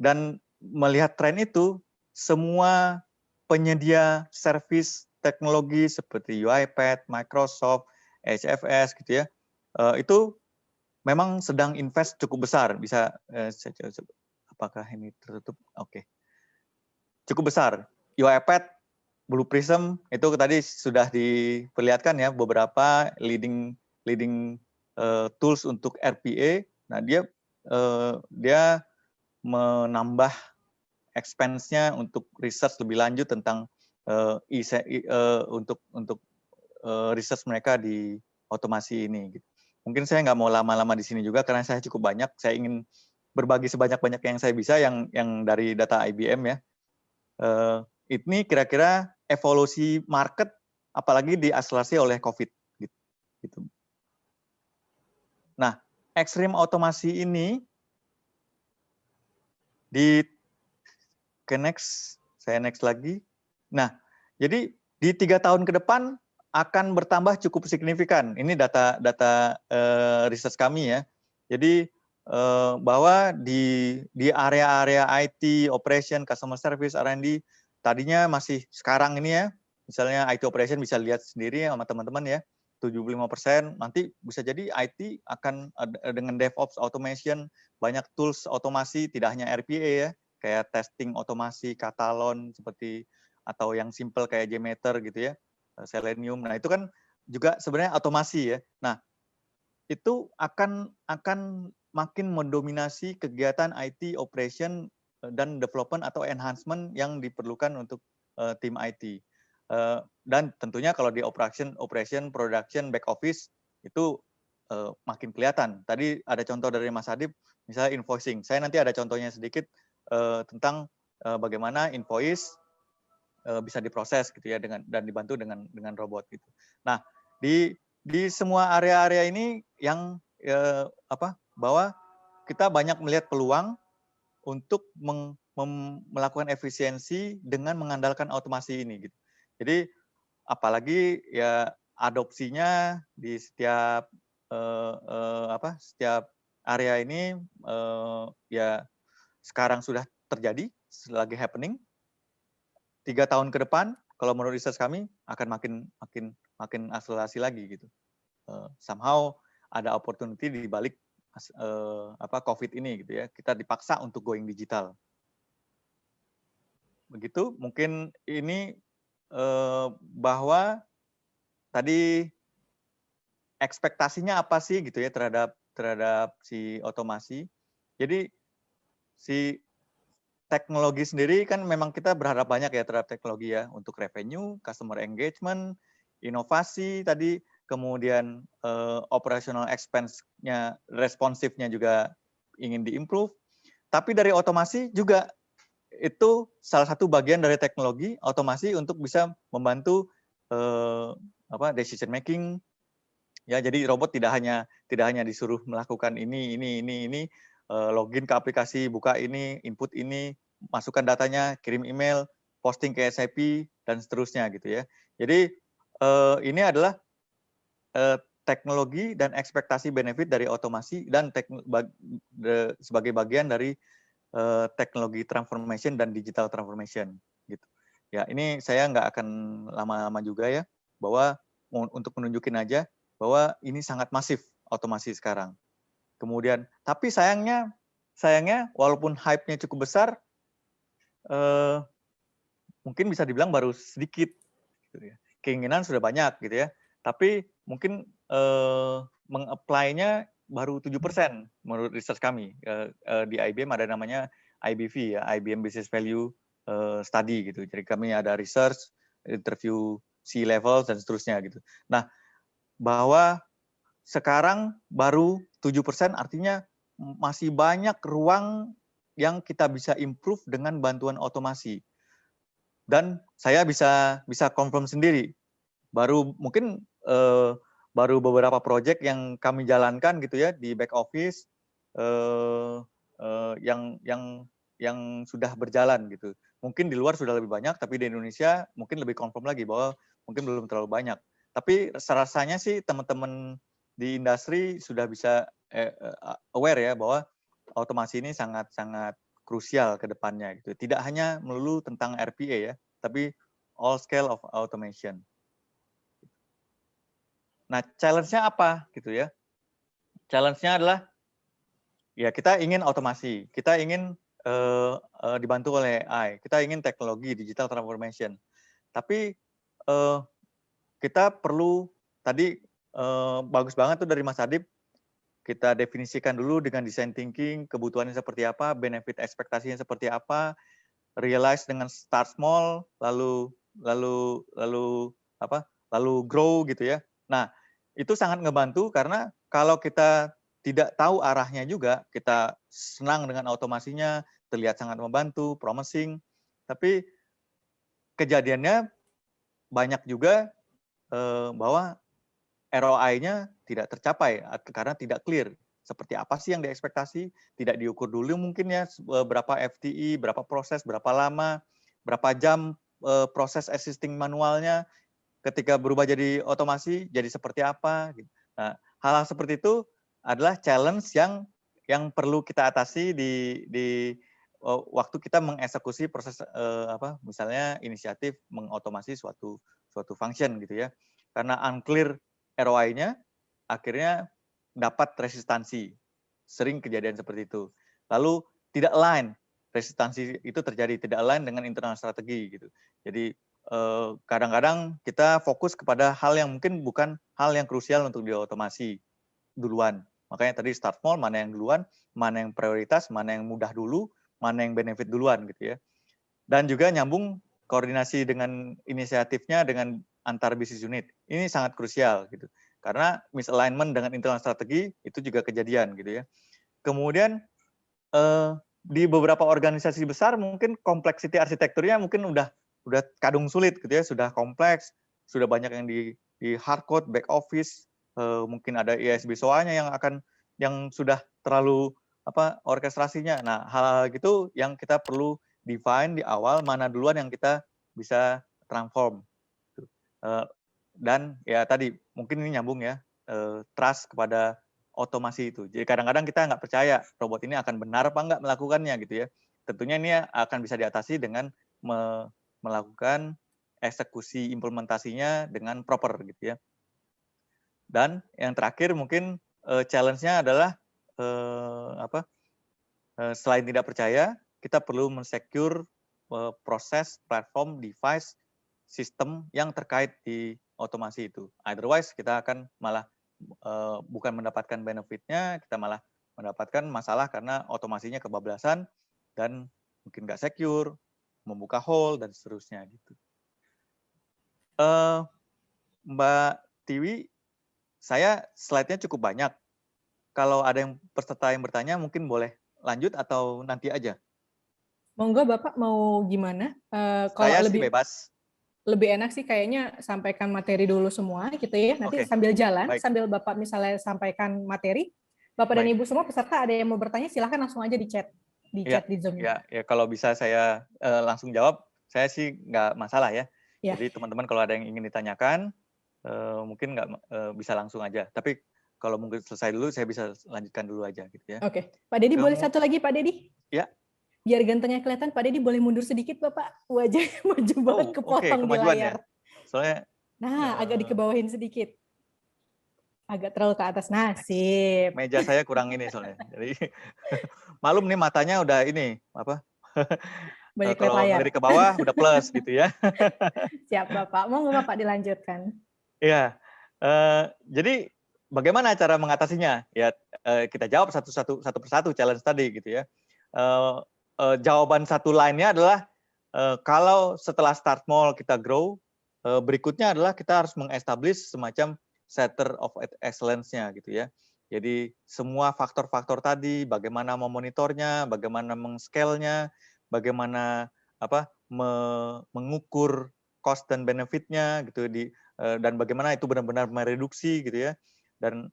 dan melihat tren itu, semua penyedia service teknologi seperti UiPath, Microsoft, HFS gitu ya, itu memang sedang invest cukup besar. Bisa apakah ini tertutup? Oke. Cukup besar. UiPath, Blue Prism itu tadi sudah diperlihatkan ya beberapa leading tools untuk RPA. Nah, dia menambah expense-nya untuk research lebih lanjut tentang untuk research mereka di otomasi ini. Gitu. Mungkin saya nggak mau lama-lama di sini juga karena saya cukup banyak. Saya ingin berbagi sebanyak-banyak yang saya bisa yang dari data IBM ya. Ini kira-kira evolusi market apalagi diakselerasi oleh COVID. Gitu. Nah, extreme automasi ini next, saya next lagi. Nah, jadi di 3 tahun ke depan akan bertambah cukup signifikan. Ini data research kami ya. Jadi bahwa di area-area IT, operation, customer service, R&D, tadinya masih sekarang ini ya, misalnya IT operation bisa lihat sendiri sama teman-teman ya, 75%, nanti bisa jadi IT akan dengan DevOps, automation, banyak tools otomasi, tidak hanya RPA ya, kayak testing otomasi, Katalon, seperti atau yang simple kayak JMeter gitu ya, Selenium. Nah itu kan juga sebenarnya otomasi ya. Nah itu akan makin mendominasi kegiatan IT operation dan development atau enhancement yang diperlukan untuk tim IT. Dan tentunya kalau di operation, production, back office itu makin kelihatan. Tadi ada contoh dari Mas Adib, misalnya invoicing. Saya nanti ada contohnya sedikit tentang bagaimana invoice bisa diproses gitu ya dan dibantu dengan robot gitu. Nah, di semua area-area ini yang bahwa kita banyak melihat peluang untuk melakukan efisiensi dengan mengandalkan otomasi ini gitu. Jadi apalagi ya adopsinya di setiap setiap area ini ya sekarang sudah terjadi, lagi happening. 3 tahun ke depan kalau menurut research kami akan makin akselerasi lagi gitu. Somehow ada opportunity di balik COVID ini gitu ya. Kita dipaksa untuk going digital. Begitu, mungkin ini bahwa tadi ekspektasinya apa sih gitu ya terhadap si otomasi. Jadi si teknologi sendiri kan memang kita berharap banyak ya terhadap teknologi ya untuk revenue, customer engagement, inovasi tadi, kemudian operational expense-nya, responsifnya juga ingin diimprove. Tapi dari otomasi juga itu salah satu bagian dari teknologi otomasi untuk bisa membantu decision making. Ya, jadi robot tidak hanya disuruh melakukan ini, login ke aplikasi, buka ini, input ini, masukkan datanya, kirim email, posting ke SAP dan seterusnya gitu ya. Jadi ini adalah teknologi dan ekspektasi benefit dari otomasi dan sebagai bagian dari teknologi transformation dan digital transformation gitu. Ya, ini saya nggak akan lama-lama juga ya, bahwa untuk menunjukin aja bahwa ini sangat masif otomasi sekarang. Kemudian, tapi sayangnya walaupun hype-nya cukup besar, mungkin bisa dibilang baru sedikit. Gitu ya. Keinginan sudah banyak gitu ya, tapi mungkin meng-apply-nya baru 7% menurut research kami. Di IBM ada namanya IBV ya, IBM Business Value Study gitu. Jadi kami ada research, interview C-level dan seterusnya gitu. Nah, bahwa sekarang baru 7% artinya masih banyak ruang yang kita bisa improve dengan bantuan otomasi. Dan saya bisa confirm sendiri. Baru mungkin baru beberapa project yang kami jalankan gitu ya di back office yang sudah berjalan gitu. Mungkin di luar sudah lebih banyak, tapi di Indonesia mungkin lebih confirm lagi bahwa mungkin belum terlalu banyak. Tapi rasanya sih teman-teman di industri sudah bisa aware ya bahwa otomasi ini sangat krusial ke depannya gitu. Tidak hanya melulu tentang RPA ya, tapi all scale of automation. Nah, challenge-nya apa gitu ya? Challenge-nya adalah ya kita ingin otomasi, kita ingin dibantu oleh AI, kita ingin teknologi digital transformation. Tapi kita perlu tadi bagus banget tuh dari Mas Adib, kita definisikan dulu dengan design thinking, kebutuhannya seperti apa, benefit ekspektasinya seperti apa, realize dengan start small, lalu grow gitu ya. Nah, itu sangat ngebantu karena kalau kita tidak tahu arahnya juga, kita senang dengan otomasinya, terlihat sangat membantu, promising, tapi kejadiannya banyak juga bahwa ROI-nya tidak tercapai karena tidak clear. seperti apa sih yang diekspektasi, tidak diukur dulu mungkin ya berapa FTE, berapa proses, berapa lama, berapa jam proses existing manualnya, ketika berubah jadi otomasi jadi seperti apa gitu. Nah, hal-hal seperti itu adalah challenge yang perlu kita atasi di waktu kita mengeksekusi proses misalnya inisiatif mengotomasi suatu function gitu ya. Karena unclear ROI-nya akhirnya dapat resistansi. Sering kejadian seperti itu. Lalu tidak align, resistansi itu terjadi tidak align dengan internal strategi gitu. Jadi kadang-kadang kita fokus kepada hal yang mungkin bukan hal yang krusial untuk diotomasi duluan. Makanya tadi start small, mana yang duluan, mana yang prioritas, mana yang mudah dulu, mana yang benefit duluan gitu ya. Dan juga nyambung koordinasi dengan inisiatifnya dengan antar business unit. Ini sangat krusial gitu. Karena misalignment dengan internal strategi itu juga kejadian gitu ya. Kemudian di beberapa organisasi besar mungkin kompleksiti arsitekturnya mungkin udah kadung sulit gitu ya, sudah kompleks, sudah banyak yang di hardcode, back office, mungkin ada ISB SOA-nya yang sudah terlalu orkestrasinya. Nah, hal-hal gitu yang kita perlu define di awal mana duluan yang kita bisa transform. Dan ya tadi mungkin ini nyambung ya, trust kepada otomasi itu. Jadi kadang-kadang kita nggak percaya robot ini akan benar apa nggak melakukannya gitu ya. Tentunya ini akan bisa diatasi dengan melakukan eksekusi implementasinya dengan proper gitu ya. Dan yang terakhir mungkin challenge-nya adalah selain tidak percaya, kita perlu mensecure proses, platform, device, sistem yang terkait di otomasi itu. Otherwise kita akan malah bukan mendapatkan benefitnya, kita malah mendapatkan masalah karena otomasinya kebablasan dan mungkin nggak secure, membuka hole dan seterusnya gitu. Mbak Tiwi, saya slide-nya cukup banyak. Kalau ada peserta yang bertanya mungkin boleh lanjut atau nanti aja. Monggo Bapak mau gimana? Kalau Saya sih bebas. Lebih enak sih kayaknya sampaikan materi dulu semua gitu ya. Nanti sambil jalan, baik. sambil Bapak misalnya sampaikan materi, Bapak dan Ibu semua peserta ada yang mau bertanya silahkan langsung aja di chat di Zoom. Ya, kalau bisa saya langsung jawab, saya sih nggak masalah ya. Jadi teman-teman kalau ada yang ingin ditanyakan, mungkin nggak bisa langsung aja. Tapi kalau mungkin selesai dulu, saya bisa lanjutkan dulu aja gitu ya. Oke, Pak Dedi boleh satu lagi Pak Dedi? Ya. Biar gantengnya kelihatan, Pak Dedi boleh mundur sedikit Bapak, wajahnya maju banget kepotong di layar. Ya. Soalnya. Nah, agak dikebawahin sedikit. Agak terlalu ke atas, nasib. Meja saya kurang ini soalnya. Jadi malum nih matanya udah ini banyak kalau layar. ngelirik ke bawah udah plus gitu ya. Siap Bapak, mau nggak Bapak dilanjutkan? Iya, jadi bagaimana cara mengatasinya? Ya kita jawab satu persatu challenge tadi gitu ya. Jawaban satu lainnya adalah kalau setelah start small kita grow, berikutnya adalah kita harus mengestablish semacam center of excellence-nya gitu ya. Jadi semua faktor-faktor tadi, bagaimana memonitornya, bagaimana meng-scale-nya, bagaimana mengukur cost dan benefit-nya gitu dan bagaimana itu benar-benar mereduksi gitu ya. Dan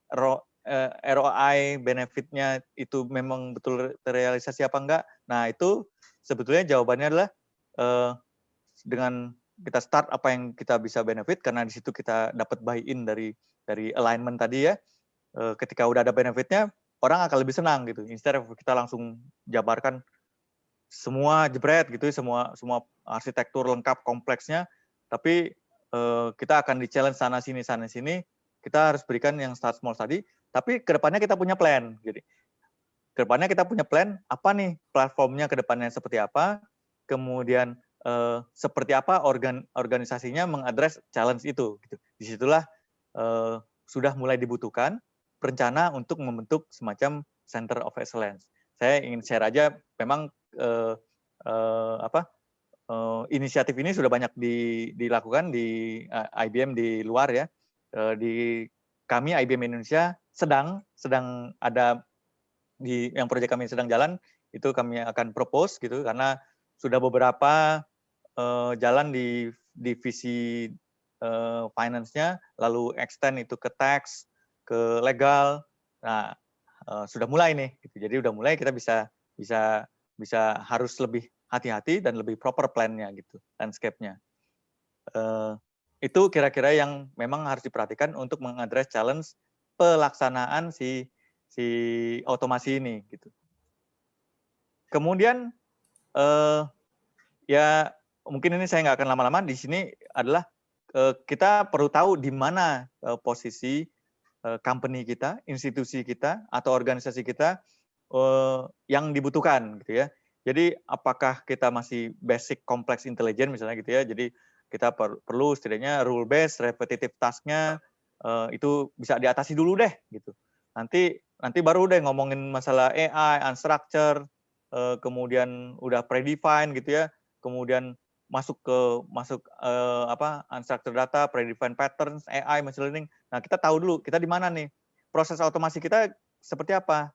ROI benefit-nya itu memang betul terrealisasi apa enggak. Nah, itu sebetulnya jawabannya adalah dengan kita start apa yang kita bisa benefit karena di situ kita dapat buy-in dari alignment tadi ya. Ketika udah ada benefitnya, orang akan lebih senang gitu. Instead of kita langsung jabarkan semua jebret gitu, semua arsitektur lengkap kompleksnya, tapi kita akan di-challenge sana sini. Kita harus berikan yang start small tadi, tapi kedepannya kita punya plan. Jadi kedepannya kita punya plan apa nih platformnya kedepannya seperti apa, kemudian seperti apa organisasinya mengadres challenge itu. Gitu. Disitulah sudah mulai dibutuhkan rencana untuk membentuk semacam Center of Excellence. Saya ingin share aja, memang inisiatif ini sudah banyak dilakukan di IBM di luar ya. Di kami IBM Indonesia sedang ada yang proyek kami sedang jalan, itu kami akan propose gitu karena sudah beberapa jalan di divisi finance-nya, lalu extend itu ke tax, ke legal. Nah, sudah mulai nih, gitu. Jadi udah mulai kita bisa harus lebih hati-hati dan lebih proper plan-nya gitu, landscape-nya. Itu kira-kira yang memang harus diperhatikan untuk mengadres challenge pelaksanaan si otomasi ini gitu. Kemudian ya mungkin ini saya nggak akan lama-lama di sini adalah kita perlu tahu di mana posisi company kita, institusi kita atau organisasi kita yang dibutuhkan gitu ya. Jadi apakah kita masih basic complex intelligence misalnya gitu ya. Jadi kita perlu setidaknya rule based repetitive task-nya itu bisa diatasi dulu deh gitu. Nanti baru deh ngomongin masalah AI, unstructured, kemudian udah predefined gitu ya. Kemudian masuk unstructured data, predefined patterns, AI, machine learning. Nah, kita tahu dulu kita di mana nih. Proses otomasi kita seperti apa?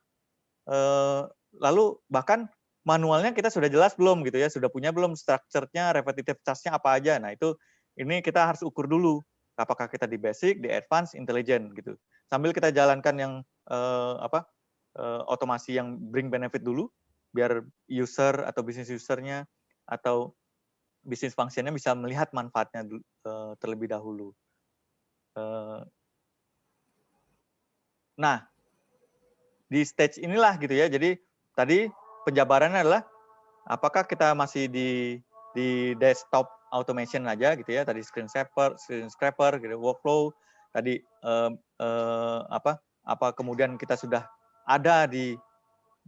Lalu bahkan manualnya kita sudah jelas belum gitu ya, sudah punya belum structure-nya, repetitive task-nya apa aja. Nah, ini kita harus ukur dulu apakah kita di basic, di advance, intelligent gitu. Sambil kita jalankan yang otomasi yang bring benefit dulu biar user atau business user-nya atau business function-nya bisa melihat manfaatnya terlebih dahulu. Nah, di stage inilah gitu ya. Jadi tadi penjabarannya adalah apakah kita masih di desktop automation aja gitu ya. Tadi screen scraper gitu, workflow. Tadi kemudian kita sudah ada di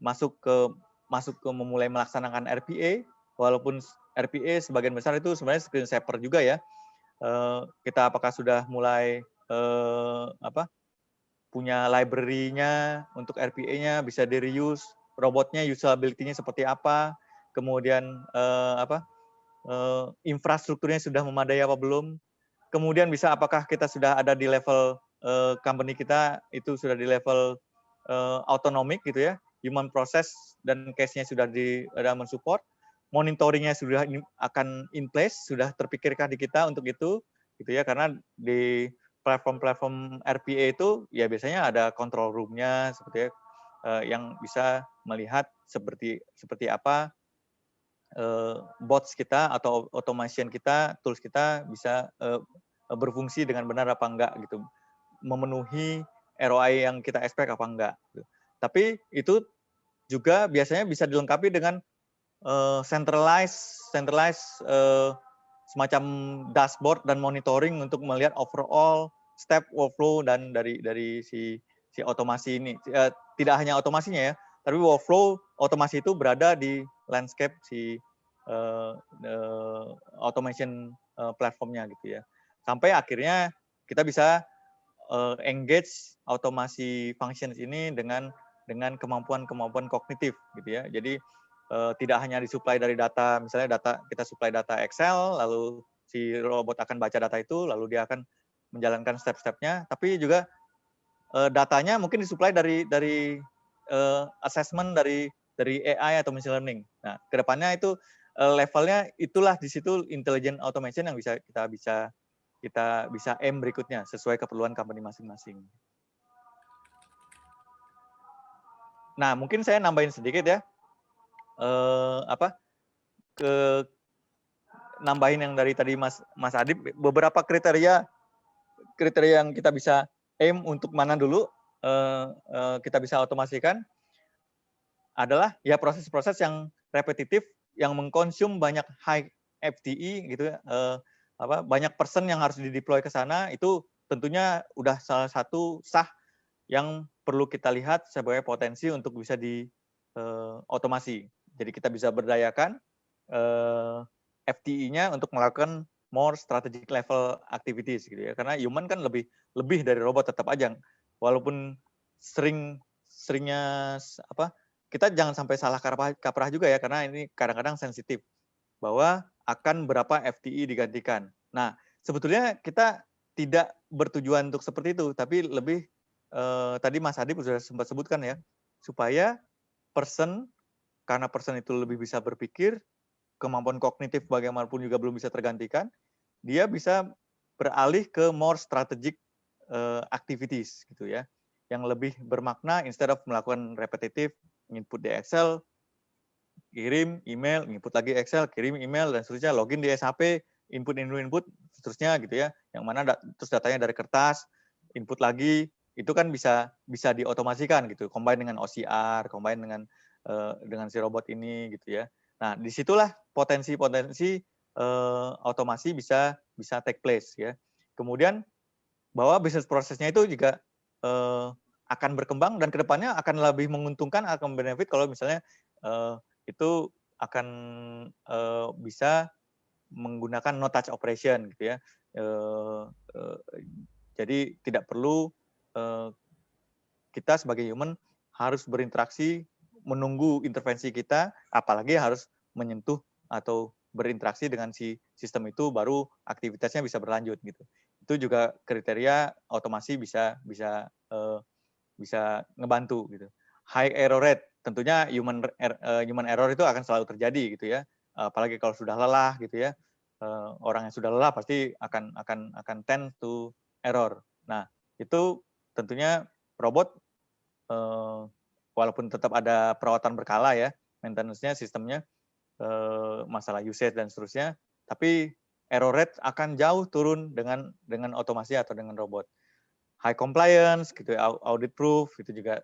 masuk ke memulai melaksanakan RPA, walaupun RPA sebagian besar itu sebenarnya screen scraper juga ya. Kita apakah sudah mulai punya library-nya untuk RPA-nya bisa di-reuse, robotnya usability-nya seperti apa, kemudian infrastrukturnya sudah memadai apa belum, kemudian bisa apakah kita sudah ada di level company kita itu sudah di level autonomic gitu ya, human process dan case-nya sudah ada mensupport, monitoring-nya sudah akan in place, sudah terpikirkah di kita untuk itu gitu ya, karena di platform RPA itu ya biasanya ada control room-nya seperti yang bisa melihat seperti apa bots kita atau automation kita, tools kita bisa berfungsi dengan benar apa enggak gitu, memenuhi ROI yang kita expect apa enggak. Gitu. Tapi itu juga biasanya bisa dilengkapi dengan centralized semacam dashboard dan monitoring untuk melihat overall step workflow dan dari si otomasi ini. Tidak hanya otomasinya ya, tapi workflow otomasi itu berada di landscape si automation platformnya gitu ya. Sampai akhirnya kita bisa engage automasi functions ini dengan kemampuan kognitif gitu ya. Jadi tidak hanya disuplai dari data, misalnya kita supply data Excel, lalu si robot akan baca data itu, lalu dia akan menjalankan step-stepnya, tapi juga datanya mungkin disuplai dari assessment dari AI atau machine learning. Nah, kedepannya itu levelnya itulah di situ intelligent automation yang kita bisa aim berikutnya sesuai keperluan company masing-masing. Nah, mungkin saya nambahin sedikit ya. Nambahin yang dari tadi Mas Adib, beberapa kriteria yang kita bisa aim untuk mana dulu kita bisa otomasikan adalah ya proses-proses yang repetitif yang mengkonsum banyak high FTE gitu ya, banyak person yang harus dideploy ke sana, itu tentunya udah salah satu yang perlu kita lihat sebagai potensi untuk bisa di otomasi. Jadi kita bisa berdayakan FTE-nya untuk melakukan more strategic level activities gitu ya. Karena human kan lebih dari robot tetap aja. Walaupun seringnya kita jangan sampai salah kaprah juga ya, karena ini kadang-kadang sensitif bahwa akan berapa FTE digantikan. Nah, sebetulnya kita tidak bertujuan untuk seperti itu, tapi lebih tadi Mas Adib sudah sempat sebutkan ya, supaya karena person itu lebih bisa berpikir, kemampuan kognitif bagaimanapun juga belum bisa tergantikan, dia bisa beralih ke more strategic activities gitu ya. yang lebih bermakna instead of melakukan repetitif, input di Excel, kirim email, input lagi Excel, kirim email dan seterusnya, login di SAP, input seterusnya gitu ya. Yang mana terus datanya dari kertas, input lagi, itu kan bisa diotomasikan gitu, combine dengan OCR, combine dengan si robot ini gitu ya. Nah, disitulah potensi-potensi otomasi bisa take place ya. Kemudian bahwa bisnis prosesnya itu juga akan berkembang dan kedepannya akan lebih menguntungkan, akan benefit kalau misalnya itu akan bisa menggunakan no touch operation gitu ya. Jadi tidak perlu kita sebagai human harus berinteraksi, menunggu intervensi kita, apalagi harus menyentuh atau berinteraksi dengan si sistem itu, baru aktivitasnya bisa berlanjut gitu. Itu juga kriteria otomasi bisa ngebantu gitu. High error rate, tentunya human error itu akan selalu terjadi gitu ya. Apalagi kalau sudah lelah gitu ya. Orang yang sudah lelah pasti akan tend to error. Nah, itu tentunya robot walaupun tetap ada perawatan berkala ya, maintenance-nya, sistemnya, masalah usage dan seterusnya, tapi error rate akan jauh turun dengan otomasi atau dengan robot. High compliance, gitu, audit proof, itu juga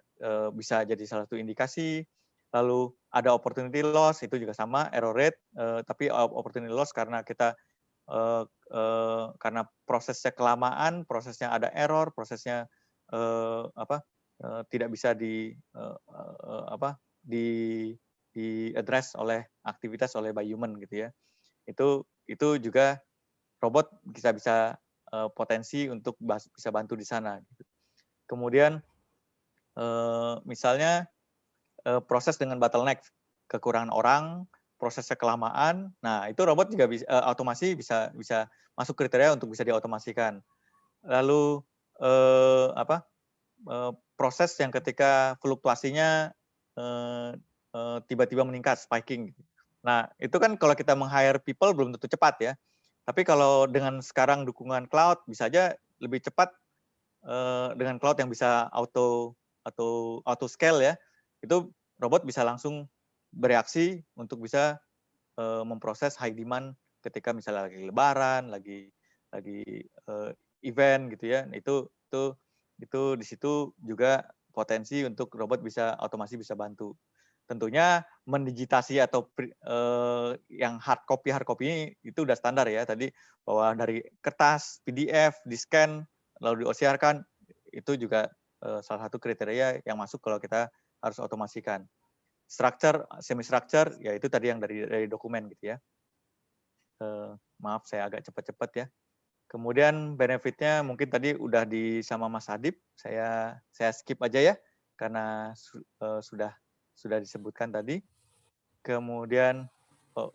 bisa jadi salah satu indikasi. Lalu ada opportunity loss, itu juga sama, error rate, tapi opportunity loss karena kita karena prosesnya kelamaan, prosesnya ada error, prosesnya tidak bisa di address oleh aktivitas oleh by human gitu ya. Itu juga robot bisa potensi untuk bisa bantu di sana. Kemudian misalnya proses dengan bottleneck, kekurangan orang, prosesnya kelamaan. Nah, itu robot juga otomasi bisa masuk kriteria untuk bisa diotomasikan. Lalu proses yang ketika fluktuasinya tiba-tiba meningkat, spiking. Nah, itu kan kalau kita meng-hire people belum tentu cepat ya. Tapi kalau dengan sekarang dukungan cloud, bisa aja lebih cepat dengan cloud yang bisa auto scale ya. Itu robot bisa langsung bereaksi untuk bisa memproses high demand ketika misalnya lagi lebaran, lagi event gitu ya. Itu di situ juga potensi untuk robot otomasi bisa bantu. Tentunya mendigitasi atau yang hard copy ini itu udah standar ya tadi, bahwa dari kertas, PDF, di-scan, lalu di-OCR-kan, itu juga salah satu kriteria yang masuk kalau kita harus otomasikan. Structure, semi-structure, ya itu tadi yang dari dokumen gitu ya. Maaf saya agak cepat-cepat ya. Kemudian benefitnya mungkin tadi udah sama Mas Adib, saya skip aja ya, karena sudah disebutkan tadi. Kemudian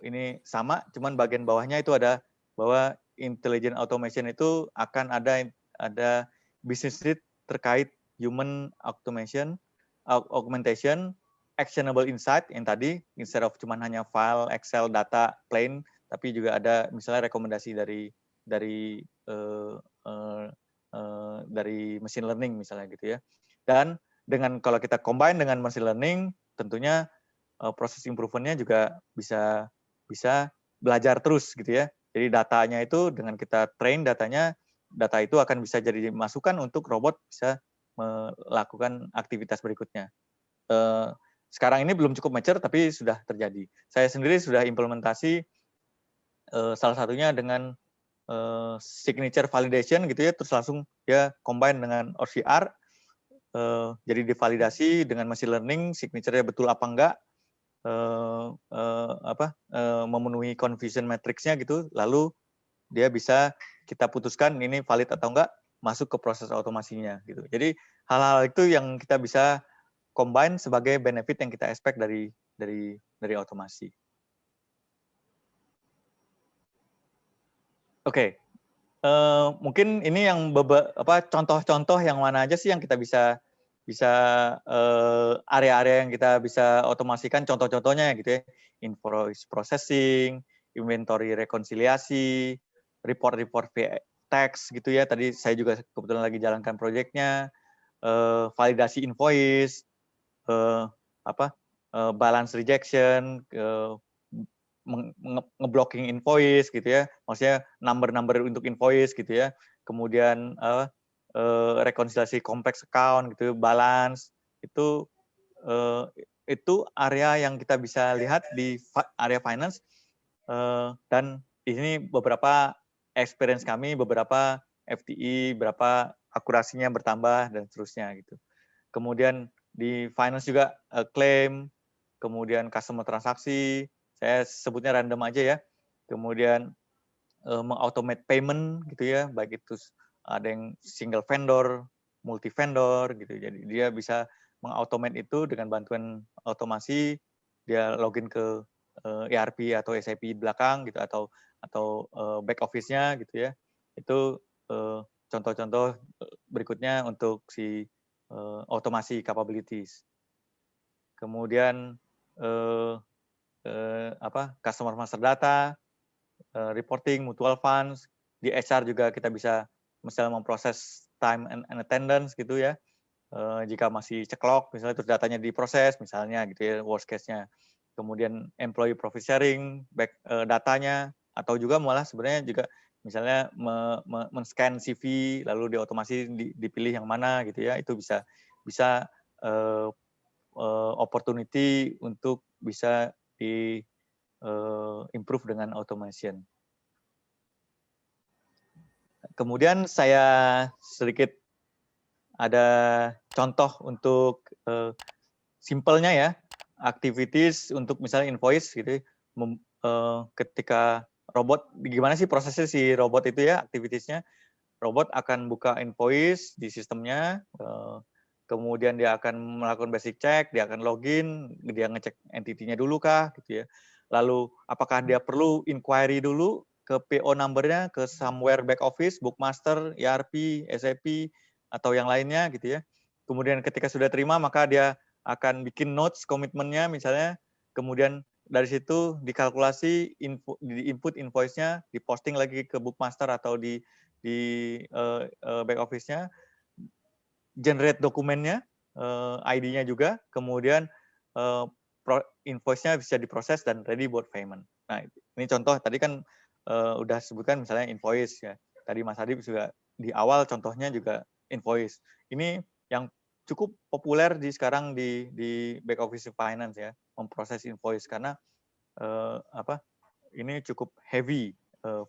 ini sama, cuman bagian bawahnya itu ada bahwa intelligent automation itu akan ada business need terkait human augmentation, actionable insight yang tadi, instead of cuman hanya file, Excel, data, plain, tapi juga ada misalnya rekomendasi dari machine learning misalnya gitu ya. Dan kalau kita combine dengan machine learning, tentunya proses improvement-nya juga bisa belajar terus gitu ya. Jadi datanya itu dengan kita train data itu akan bisa jadi masukan untuk robot bisa melakukan aktivitas berikutnya. Sekarang ini belum cukup mature tapi sudah terjadi. Saya sendiri sudah implementasi salah satunya dengan signature validation gitu ya, terus langsung dia combine dengan OCR, jadi divalidasi dengan machine learning, signature-nya betul apa enggak, memenuhi confusion matrix-nya gitu, lalu dia bisa kita putuskan ini valid atau enggak, masuk ke proses otomasinya gitu. Jadi hal-hal itu yang kita bisa combine sebagai benefit yang kita expect dari otomasi. Oke. Mungkin ini yang contoh-contoh yang mana aja sih yang kita bisa area-area yang kita bisa otomasikan, contoh-contohnya gitu ya, invoice processing, inventory rekonsiliasi, report text gitu ya, tadi saya juga kebetulan lagi jalankan proyeknya, validasi invoice, balance rejection, ngeblocking invoice gitu ya, maksudnya number untuk invoice gitu ya, kemudian rekonsiliasi kompleks account gitu, balance itu area yang kita bisa lihat di area finance, dan di sini beberapa experience kami, beberapa FTE, berapa akurasinya bertambah dan seterusnya gitu. Kemudian di finance juga claim, kemudian customer transaksi, saya sebutnya random aja ya. Kemudian mengautomate payment gitu ya, baik itu ada yang single vendor, multi vendor gitu. Jadi dia bisa mengautomate itu dengan bantuan otomasi, dia login ke ERP atau SAP di belakang gitu, atau back office-nya gitu ya. Itu contoh-contoh berikutnya untuk si otomasi capabilities. Kemudian customer master data, reporting, mutual funds, di HR juga kita bisa misalnya memproses time and attendance gitu ya. Jika masih ceklok, misalnya terus datanya diproses, misalnya gitu ya, worst case-nya. Kemudian employee profit sharing, back datanya, atau juga malah sebenarnya juga misalnya men-scan CV, lalu diotomasi dipilih yang mana gitu ya, itu bisa opportunity untuk bisa di improve dengan automation. Kemudian saya sedikit ada contoh untuk simpelnya ya, activities untuk misalnya invoice gitu, ketika robot, gimana sih prosesnya si robot itu ya, activitiesnya. Robot akan buka invoice di sistemnya, kemudian dia akan melakukan basic check, dia akan login, dia ngecek entity-nya dulu kah, gitu ya. Lalu apakah dia perlu inquiry dulu ke PO number-nya, ke somewhere back office, bookmaster, ERP, SAP, atau yang lainnya gitu ya. Kemudian ketika sudah terima, maka dia akan bikin notes komitmennya misalnya, kemudian dari situ dikalkulasi, input invoice-nya, diposting lagi ke bookmaster atau di back office-nya, generate dokumennya, ID-nya juga, kemudian invoice-nya bisa diproses dan ready buat payment. Nah, ini contoh tadi kan udah sebutkan misalnya invoice ya. Tadi Mas Adib juga di awal contohnya juga invoice. Ini yang cukup populer sekarang di back office finance ya, memproses invoice karena ini cukup heavy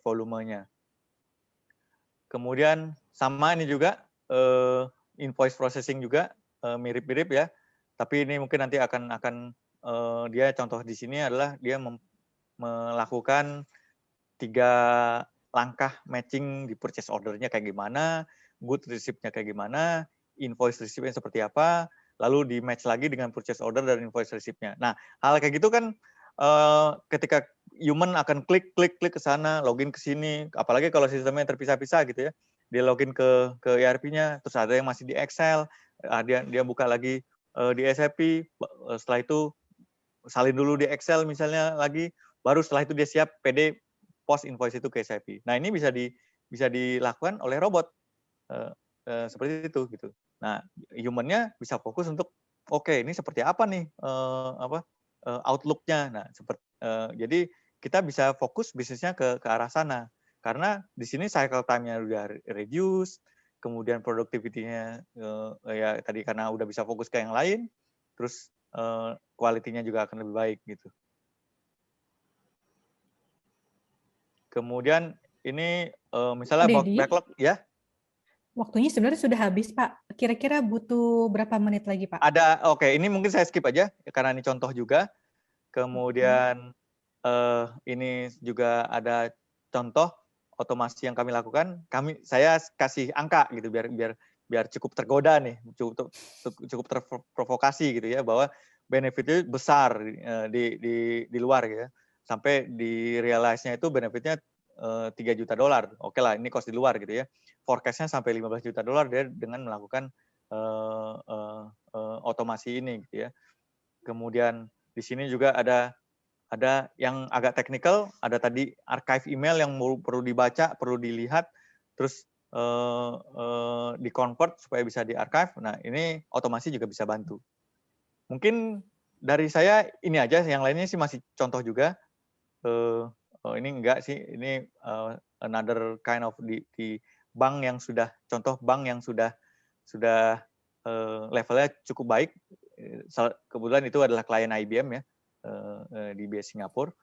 volumenya. Kemudian sama ini juga invoice processing juga mirip-mirip ya. Tapi ini mungkin nanti akan dia contoh di sini adalah dia melakukan 3 langkah matching di purchase order-nya kayak gimana, good receipt-nya kayak gimana, invoice receipt-nya seperti apa, lalu di match lagi dengan purchase order dan invoice receipt-nya. Nah, hal kayak gitu kan ketika human akan klik ke sana, login ke sini, apalagi kalau sistemnya terpisah-pisah gitu ya. Dia login ke ERP-nya, terus ada yang masih di Excel, dia buka lagi di SAP, setelah itu salin dulu di Excel misalnya lagi, baru setelah itu dia siap PD post invoice itu ke SAP. Nah, ini bisa dilakukan oleh robot seperti itu gitu. Nah, human-nya bisa fokus untuk oke, ini seperti apa nih outlook-nya. Nah, jadi kita bisa fokus bisnisnya ke arah sana. Karena di sini cycle time-nya udah reduce, kemudian productivity-nya ya tadi karena udah bisa fokus ke yang lain, terus quality-nya juga akan lebih baik gitu. Kemudian ini misalnya backlog ya. Waktunya sebenarnya sudah habis, Pak. Kira-kira butuh berapa menit lagi, Pak? Oke, ini mungkin saya skip aja karena ini contoh juga. Kemudian ini juga ada contoh otomasi yang kami lakukan. Saya kasih angka gitu biar cukup tergoda nih, cukup terprovokasi gitu ya, bahwa benefitnya besar di luar ya. Sampai di realize-nya itu benefitnya $3 juta. Oke lah, ini cost di luar gitu ya. Forecast-nya sampai $15 juta dia dengan melakukan otomasi ini gitu ya. Kemudian di sini juga ada yang agak teknikal, ada tadi archive email yang perlu dibaca, perlu dilihat, terus di-convert supaya bisa di-archive. Nah, ini otomasi juga bisa bantu. Mungkin dari saya ini aja, yang lainnya sih masih contoh juga. Ini enggak sih, ini another kind of di bank yang sudah, contoh bank yang sudah levelnya cukup baik. Kebetulan itu adalah klien IBM ya, di base Singapura.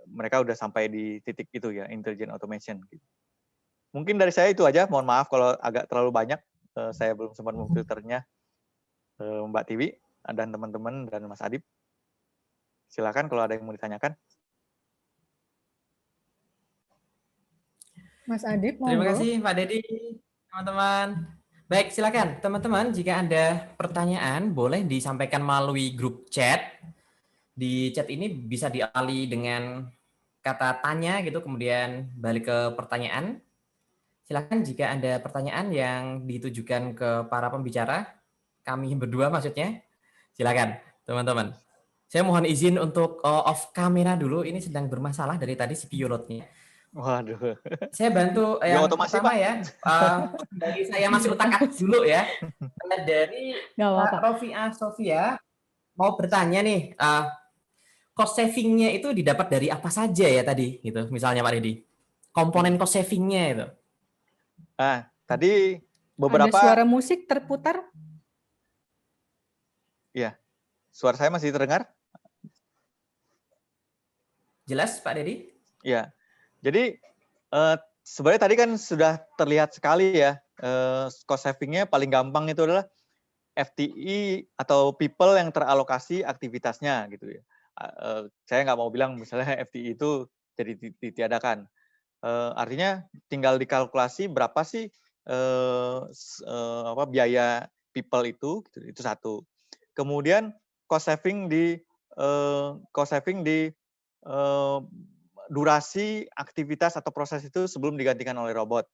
Mereka udah sampai di titik itu ya, intelligent automation. Mungkin dari saya itu aja. Mohon maaf kalau agak terlalu banyak. Saya belum sempat memfilternya. Mbak Tiwi dan teman-teman dan Mas Adip. Silakan kalau ada yang mau ditanyakan. Mas Adip, Terima monggo. kasih Pak Dedi, teman-teman. Baik, silakan teman-teman, jika ada pertanyaan boleh disampaikan melalui grup chat. Di chat ini bisa diawali dengan kata tanya gitu, kemudian balik ke pertanyaan. Silakan jika ada pertanyaan yang ditujukan ke para pembicara, kami berdua maksudnya, silakan teman-teman. Saya mohon izin untuk off kamera dulu, ini sedang bermasalah dari tadi si pilotnya. Waduh. Saya bantu yang pertama Pak. Ya. Dari saya masih utak-atik dulu ya. Dari Pak Rofiah Sofia mau bertanya nih, cost saving-nya itu didapat dari apa saja ya tadi gitu, misalnya Pak Dedi. Komponen cost saving-nya itu. Tadi beberapa ada suara musik terputar. Iya. Suara saya masih terdengar? Jelas Pak Dedi? Iya. Jadi sebenarnya tadi kan sudah terlihat sekali ya, cost saving-nya paling gampang itu adalah FTE atau people yang teralokasi aktivitasnya gitu ya. Saya nggak mau bilang misalnya FTE itu jadi ditiadakan. Artinya tinggal dikalkulasi berapa sih biaya people itu satu. Kemudian cost saving di durasi aktivitas atau proses itu sebelum digantikan oleh robot,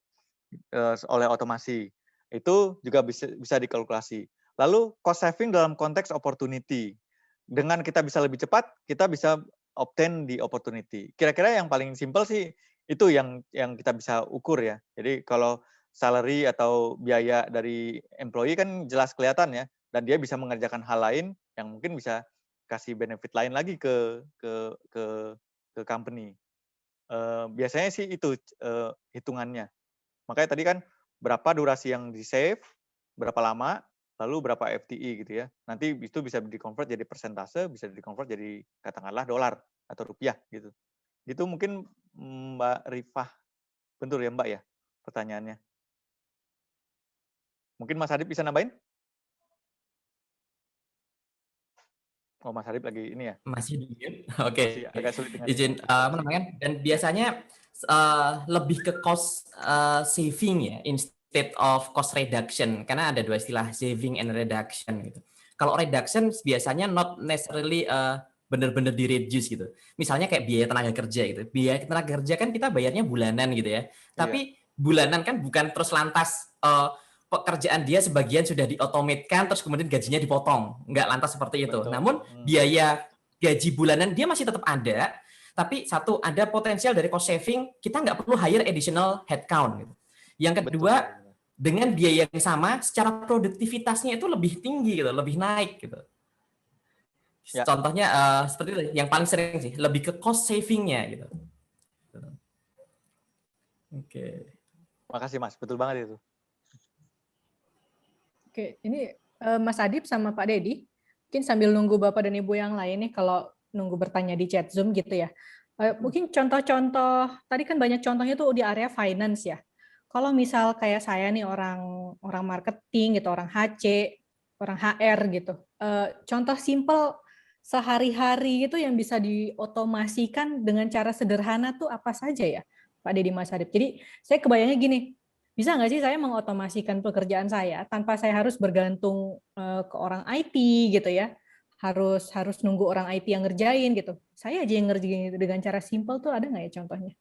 oleh otomasi. Itu juga bisa dikalkulasi. Lalu cost saving dalam konteks opportunity. Dengan kita bisa lebih cepat, kita bisa obtain di opportunity. Kira-kira yang paling simpel sih itu yang kita bisa ukur ya. Jadi kalau salary atau biaya dari employee kan jelas kelihatan ya, dan dia bisa mengerjakan hal lain yang mungkin bisa kasih benefit lain lagi ke company. Biasanya sih itu hitungannya. Makanya tadi kan berapa durasi yang di save, berapa lama, lalu berapa FTE gitu ya. Nanti itu bisa di-convert jadi persentase, bisa di-convert jadi katakanlah dolar atau rupiah gitu. Itu mungkin Mbak Rifah, betul ya Mbak ya pertanyaannya. Mungkin Mas Adip bisa nambahin? Oh, Mas Adip lagi ini ya? Masih di mute. Oke. Agak sulit dengan izin dan biasanya lebih ke cost saving ya, instead of cost reduction, karena ada dua istilah, saving and reduction gitu. Kalau reduction biasanya not necessarily benar-benar di-reduce gitu. Misalnya kayak biaya tenaga kerja gitu. Biaya tenaga kerja kan kita bayarnya bulanan gitu ya. Tapi bulanan kan bukan terus lantas pekerjaan dia sebagian sudah diotomatekan terus kemudian gajinya dipotong. Enggak lantas seperti itu. Betul. Namun biaya gaji bulanan dia masih tetap ada, tapi satu, ada potensial dari cost saving, kita nggak perlu hire additional headcount gitu. Yang kedua, dengan biaya yang sama, secara produktivitasnya itu lebih tinggi gitu, lebih naik gitu. Contohnya seperti itu, yang paling sering sih, lebih ke cost saving-nya gitu. Oke. Makasih Mas, betul banget itu. Oke, ini Mas Adip sama Pak Dedi, mungkin sambil nunggu Bapak dan Ibu yang lain nih, kalau nunggu bertanya di chat Zoom gitu ya. Mungkin contoh-contoh, tadi kan banyak contohnya tuh di area finance ya. Kalau misal kayak saya nih orang marketing gitu, orang HC, orang HR gitu. Contoh simple sehari-hari itu yang bisa diotomasikan dengan cara sederhana tuh apa saja ya, Pak Dedi, Mas Adip. Jadi saya kebayangnya gini, bisa nggak sih saya mengotomasikan pekerjaan saya tanpa saya harus bergantung ke orang IT gitu ya, harus nunggu orang IT yang ngerjain gitu. Saya aja yang ngerjain itu dengan cara simple tuh, ada nggak ya contohnya?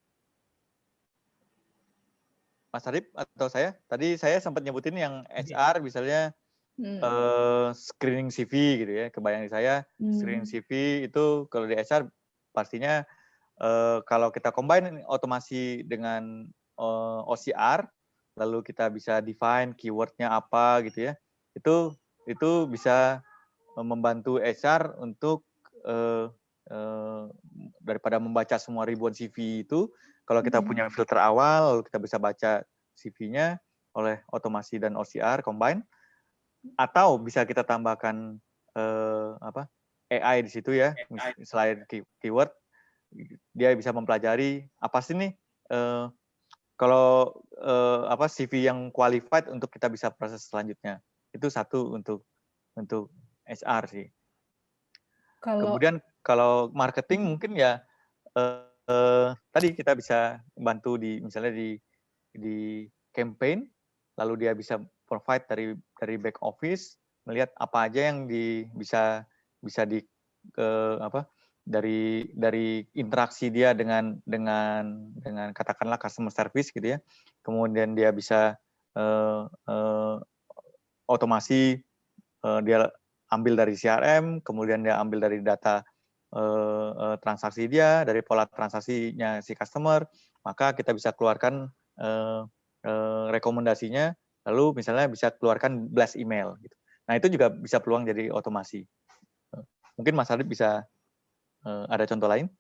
Mas Adip atau saya? Tadi saya sempat nyebutin yang HR misalnya screening CV gitu ya. Kebayang di saya screening CV itu kalau di HR pastinya kalau kita combine otomasi dengan OCR, lalu kita bisa define keywordnya apa gitu ya. Itu bisa membantu HR untuk daripada membaca semua ribuan CV itu, kalau kita punya filter awal, lalu kita bisa baca CV-nya oleh otomasi dan OCR combine, atau bisa kita tambahkan AI di situ ya, selain keyword, dia bisa mempelajari apa sih nih kalau CV yang qualified untuk kita bisa proses selanjutnya. Itu satu untuk HR sih. Kemudian kalau marketing mungkin ya tadi kita bisa bantu misalnya di campaign, lalu dia bisa provide dari back office, melihat apa aja yang bisa dari interaksi dia dengan katakanlah customer service gitu ya. Kemudian dia bisa otomasi, dia ambil dari CRM, kemudian dia ambil dari data transaksi dia, dari pola transaksinya si customer, maka kita bisa keluarkan rekomendasinya, lalu misalnya bisa keluarkan blast email gitu. Nah, itu juga bisa peluang jadi otomasi. Mungkin Mas Adib bisa ada contoh lain?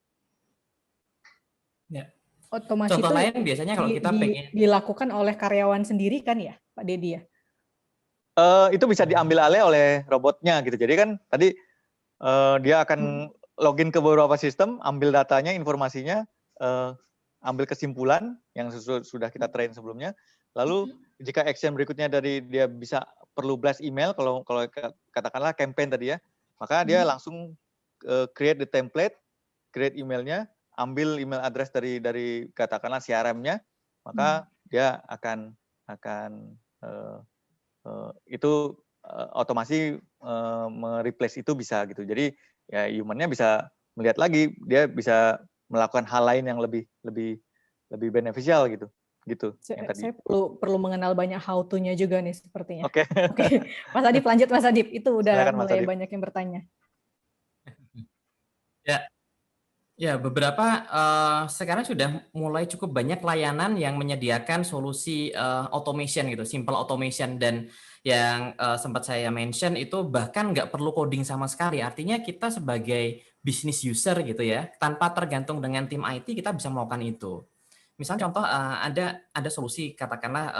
Ya. Otomasi contoh itu lain biasanya kalau kita pengen dilakukan oleh karyawan sendiri kan ya, Pak Dedi ya? Itu bisa diambil alih oleh robotnya gitu. Jadi kan tadi dia akan login ke beberapa sistem, ambil datanya, informasinya, ambil kesimpulan yang sudah kita train sebelumnya. Lalu jika action berikutnya dari dia bisa perlu blast email, kalau katakanlah campaign tadi ya, maka dia langsung create the template, create emailnya, ambil email address dari katakanlah CRM-nya, maka dia akan itu otomasi mereplace itu bisa gitu. Jadi ya human-nya bisa melihat lagi, dia bisa melakukan hal lain yang lebih beneficial gitu. Saya perlu mengenal banyak how to-nya juga nih sepertinya. Oke. Mas Adib lanjut, Mas Adib. Itu udah Silakan, mulai banyak yang bertanya. Ya, beberapa sekarang sudah mulai cukup banyak layanan yang menyediakan solusi automation gitu, simple automation, dan yang sempat saya mention itu bahkan nggak perlu coding sama sekali. Artinya kita sebagai business user gitu ya, tanpa tergantung dengan tim IT kita bisa melakukan itu. Misalnya contoh ada solusi katakanlah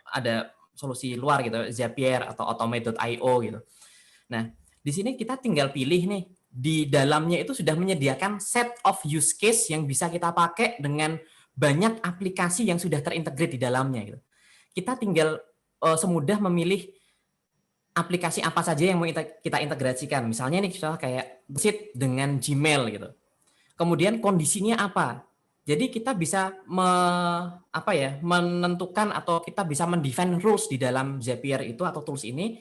ada solusi luar gitu, Zapier atau Automate.io gitu. Nah, di sini kita tinggal pilih nih, di dalamnya itu sudah menyediakan set of use case yang bisa kita pakai dengan banyak aplikasi yang sudah terintegrate di dalamnya gitu. Kita tinggal semudah memilih aplikasi apa saja yang mau kita integrasikan. Misalnya nih kayak Sheet dengan Gmail gitu. Kemudian kondisinya apa? Jadi kita bisa menentukan atau kita bisa mendefine rules di dalam Zapier itu atau tools ini.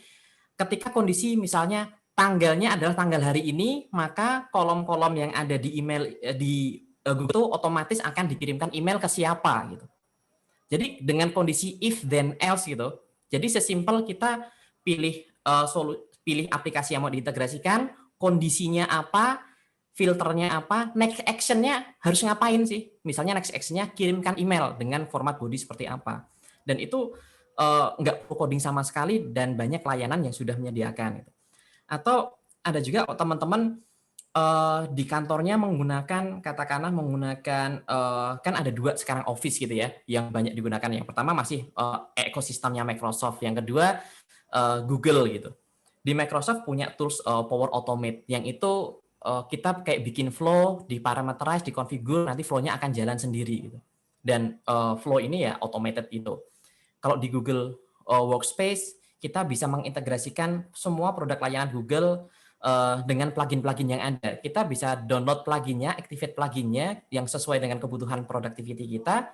Ketika kondisi misalnya tanggalnya adalah tanggal hari ini, maka kolom-kolom yang ada di email di Google itu otomatis akan dikirimkan email ke siapa gitu. Jadi dengan kondisi if then else gitu. Jadi sesimpel kita pilih aplikasi yang mau diintegrasikan, kondisinya apa, filternya apa, next action-nya harus ngapain sih? Misalnya next action-nya kirimkan email dengan format body seperti apa. Dan itu nggak perlu coding sama sekali dan banyak layanan yang sudah menyediakan. Atau ada juga teman-teman di kantornya menggunakan kan ada dua sekarang Office gitu ya yang banyak digunakan. Yang pertama masih ekosistemnya Microsoft, yang kedua Google gitu. Di Microsoft punya tools Power Automate yang itu kita kayak bikin flow, diparameterize, dikonfigur, nanti flow-nya akan jalan sendiri gitu. Dan flow ini ya automated itu. Kalau di Google Workspace, kita bisa mengintegrasikan semua produk layanan Google dengan plugin-plugin yang ada. Kita bisa download pluginnya, activate pluginnya yang sesuai dengan kebutuhan productivity kita,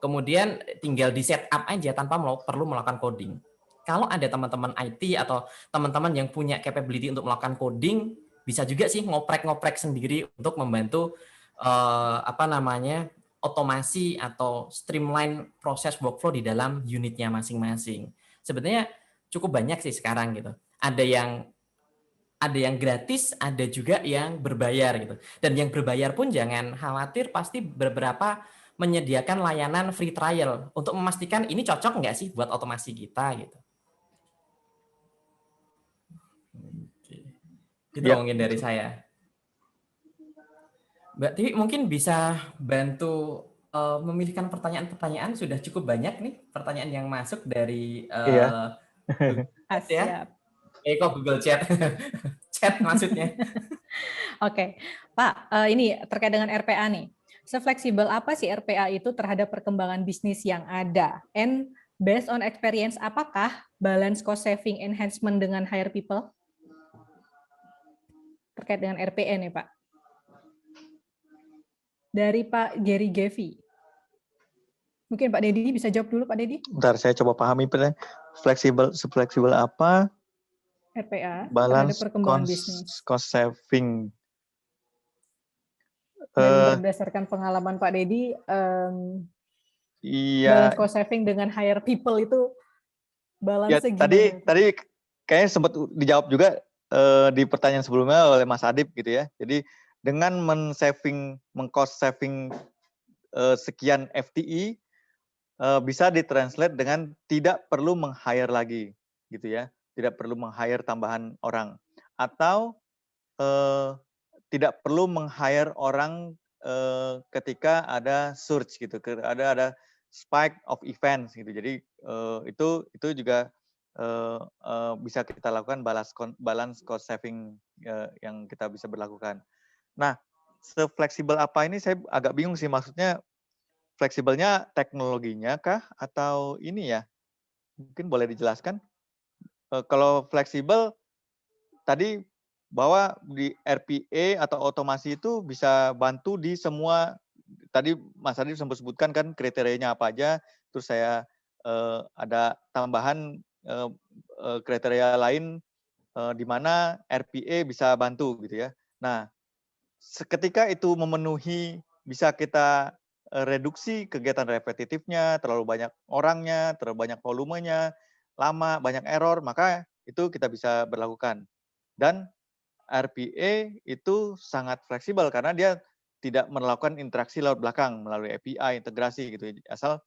kemudian tinggal di setup aja tanpa perlu melakukan coding. Kalau ada teman-teman IT atau teman-teman yang punya capability untuk melakukan coding, bisa juga sih ngoprek-ngoprek sendiri untuk membantu otomasi atau streamline proses workflow di dalam unitnya masing-masing. Sebenarnya cukup banyak sih sekarang gitu. Ada yang gratis, ada juga yang berbayar gitu. Dan yang berbayar pun jangan khawatir, pasti beberapa menyediakan layanan free trial untuk memastikan ini cocok nggak sih buat otomasi kita gitu. Itu mungkin dari saya. Mbak Tiwi mungkin bisa bantu memilihkan pertanyaan-pertanyaan, sudah cukup banyak nih pertanyaan yang masuk dari Google Chat ya. Kok Google Chat? Chat maksudnya. Oke, Pak, ini terkait dengan RPA nih. Sefleksibel apa sih RPA itu terhadap perkembangan bisnis yang ada? And based on experience, apakah balance cost saving enhancement dengan hire people? Terkait dengan RPA nih, Pak. Dari Pak Gary Gevi. Mungkin Pak Dedi bisa jawab dulu, Pak Dedi. Bentar, saya coba pahami. Fleksibel apa? RPA Balance terhadap perkembangan bisnis. Cost saving. Dan berdasarkan pengalaman Pak Dedi, iya. balance cost saving dengan hire people itu balance Ya, gimana? Tadi kayaknya sempat dijawab juga di pertanyaan sebelumnya oleh Mas Adib gitu ya. Jadi dengan meng-cost saving sekian FTE bisa ditranslate dengan tidak perlu meng-hire lagi gitu ya. Tidak perlu meng-hire tambahan orang atau tidak perlu meng-hire orang ketika ada surge gitu, ada spike of events gitu. Jadi itu juga bisa kita lakukan balance cost saving yang kita bisa berlakukan. Nah, sefleksibel apa ini saya agak bingung sih, maksudnya fleksibelnya teknologinya kah atau ini ya? Mungkin boleh dijelaskan. Kalau fleksibel tadi bahwa di RPA atau otomasi itu bisa bantu di semua, tadi Mas Adi sempat sebutkan kan kriterianya apa aja, terus saya ada tambahan kriteria lain di mana RPA bisa bantu gitu ya. Nah, ketika itu memenuhi, bisa kita reduksi kegiatan repetitifnya, terlalu banyak orangnya, terlalu banyak volumenya, lama, banyak error, maka itu kita bisa berlakukan. Dan RPA itu sangat fleksibel karena dia tidak melakukan interaksi laut belakang melalui API, integrasi gitu. Asal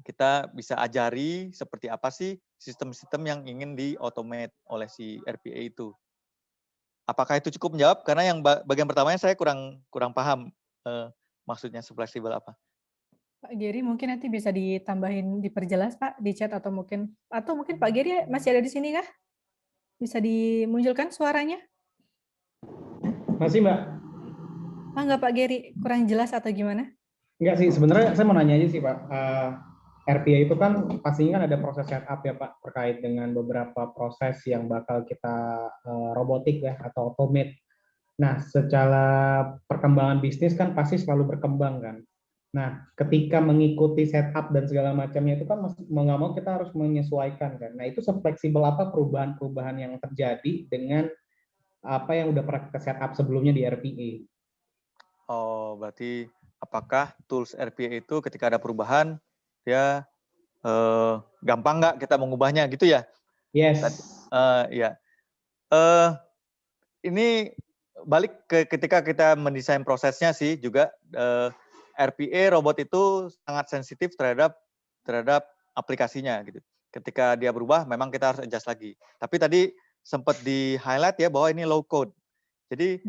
kita bisa ajari seperti apa sih sistem-sistem yang ingin di-automate oleh si RPA itu. Apakah itu cukup menjawab? Karena yang bagian pertamanya saya kurang paham maksudnya fleksibel apa. Pak Gary mungkin nanti bisa ditambahin, diperjelas Pak di chat atau mungkin Pak Gary masih ada di sini kah? Bisa dimunculkan suaranya? Masih, Mbak? Enggak Pak Gary, kurang jelas atau gimana? Enggak sih, sebenarnya saya mau nanya aja sih Pak. RPA itu kan pastinya kan ada proses setup ya Pak, terkait dengan beberapa proses yang bakal kita robotik ya atau automate. Nah, secara perkembangan bisnis kan pasti selalu berkembang kan. Nah, ketika mengikuti setup dan segala macamnya itu kan mau nggak mau kita harus menyesuaikan kan. Nah, itu sefleksibel apa perubahan-perubahan yang terjadi dengan apa yang udah pernah kita setup sebelumnya di RPA? Oh, berarti apakah tools RPA itu ketika ada perubahan, dia gampang nggak kita mengubahnya gitu ya? Yes. Ya. Ini balik ke ketika kita mendesain prosesnya sih juga, RPA robot itu sangat sensitif terhadap aplikasinya gitu. Ketika dia berubah, memang kita harus adjust lagi. Tapi tadi sempat di-highlight ya bahwa ini low code. Jadi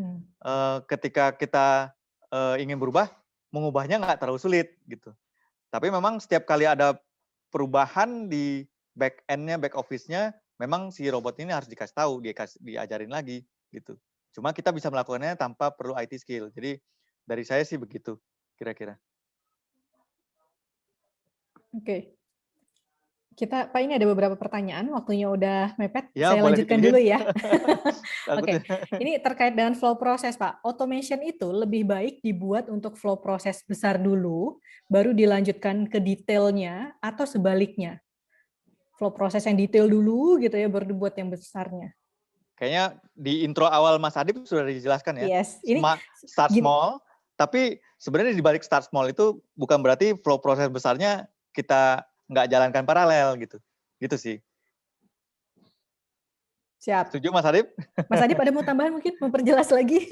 ketika kita ingin berubah, mengubahnya nggak terlalu sulit gitu. Tapi memang setiap kali ada perubahan di back end-nya, back office-nya, memang si robot ini harus dikasih tahu, diajarin lagi gitu. Cuma kita bisa melakukannya tanpa perlu IT skill. Jadi dari saya sih begitu kira-kira. Oke. Pak ini ada beberapa pertanyaan, waktunya udah mepet. Ya, saya lanjutkan dipilihin. dulu ya. Oke. Ini terkait dengan flow proses, Pak. Automation itu lebih baik dibuat untuk flow proses besar dulu, baru dilanjutkan ke detailnya, atau sebaliknya? Flow proses yang detail dulu gitu ya, baru dibuat yang besarnya. Kayaknya di intro awal Mas Adib sudah dijelaskan ya. Yes. Ini start small, tapi sebenarnya di balik start small itu bukan berarti flow proses besarnya kita nggak jalankan paralel gitu. Gitu sih. Siap. Setuju Mas Adib? Mas Adib ada mau tambahan mungkin, memperjelas lagi?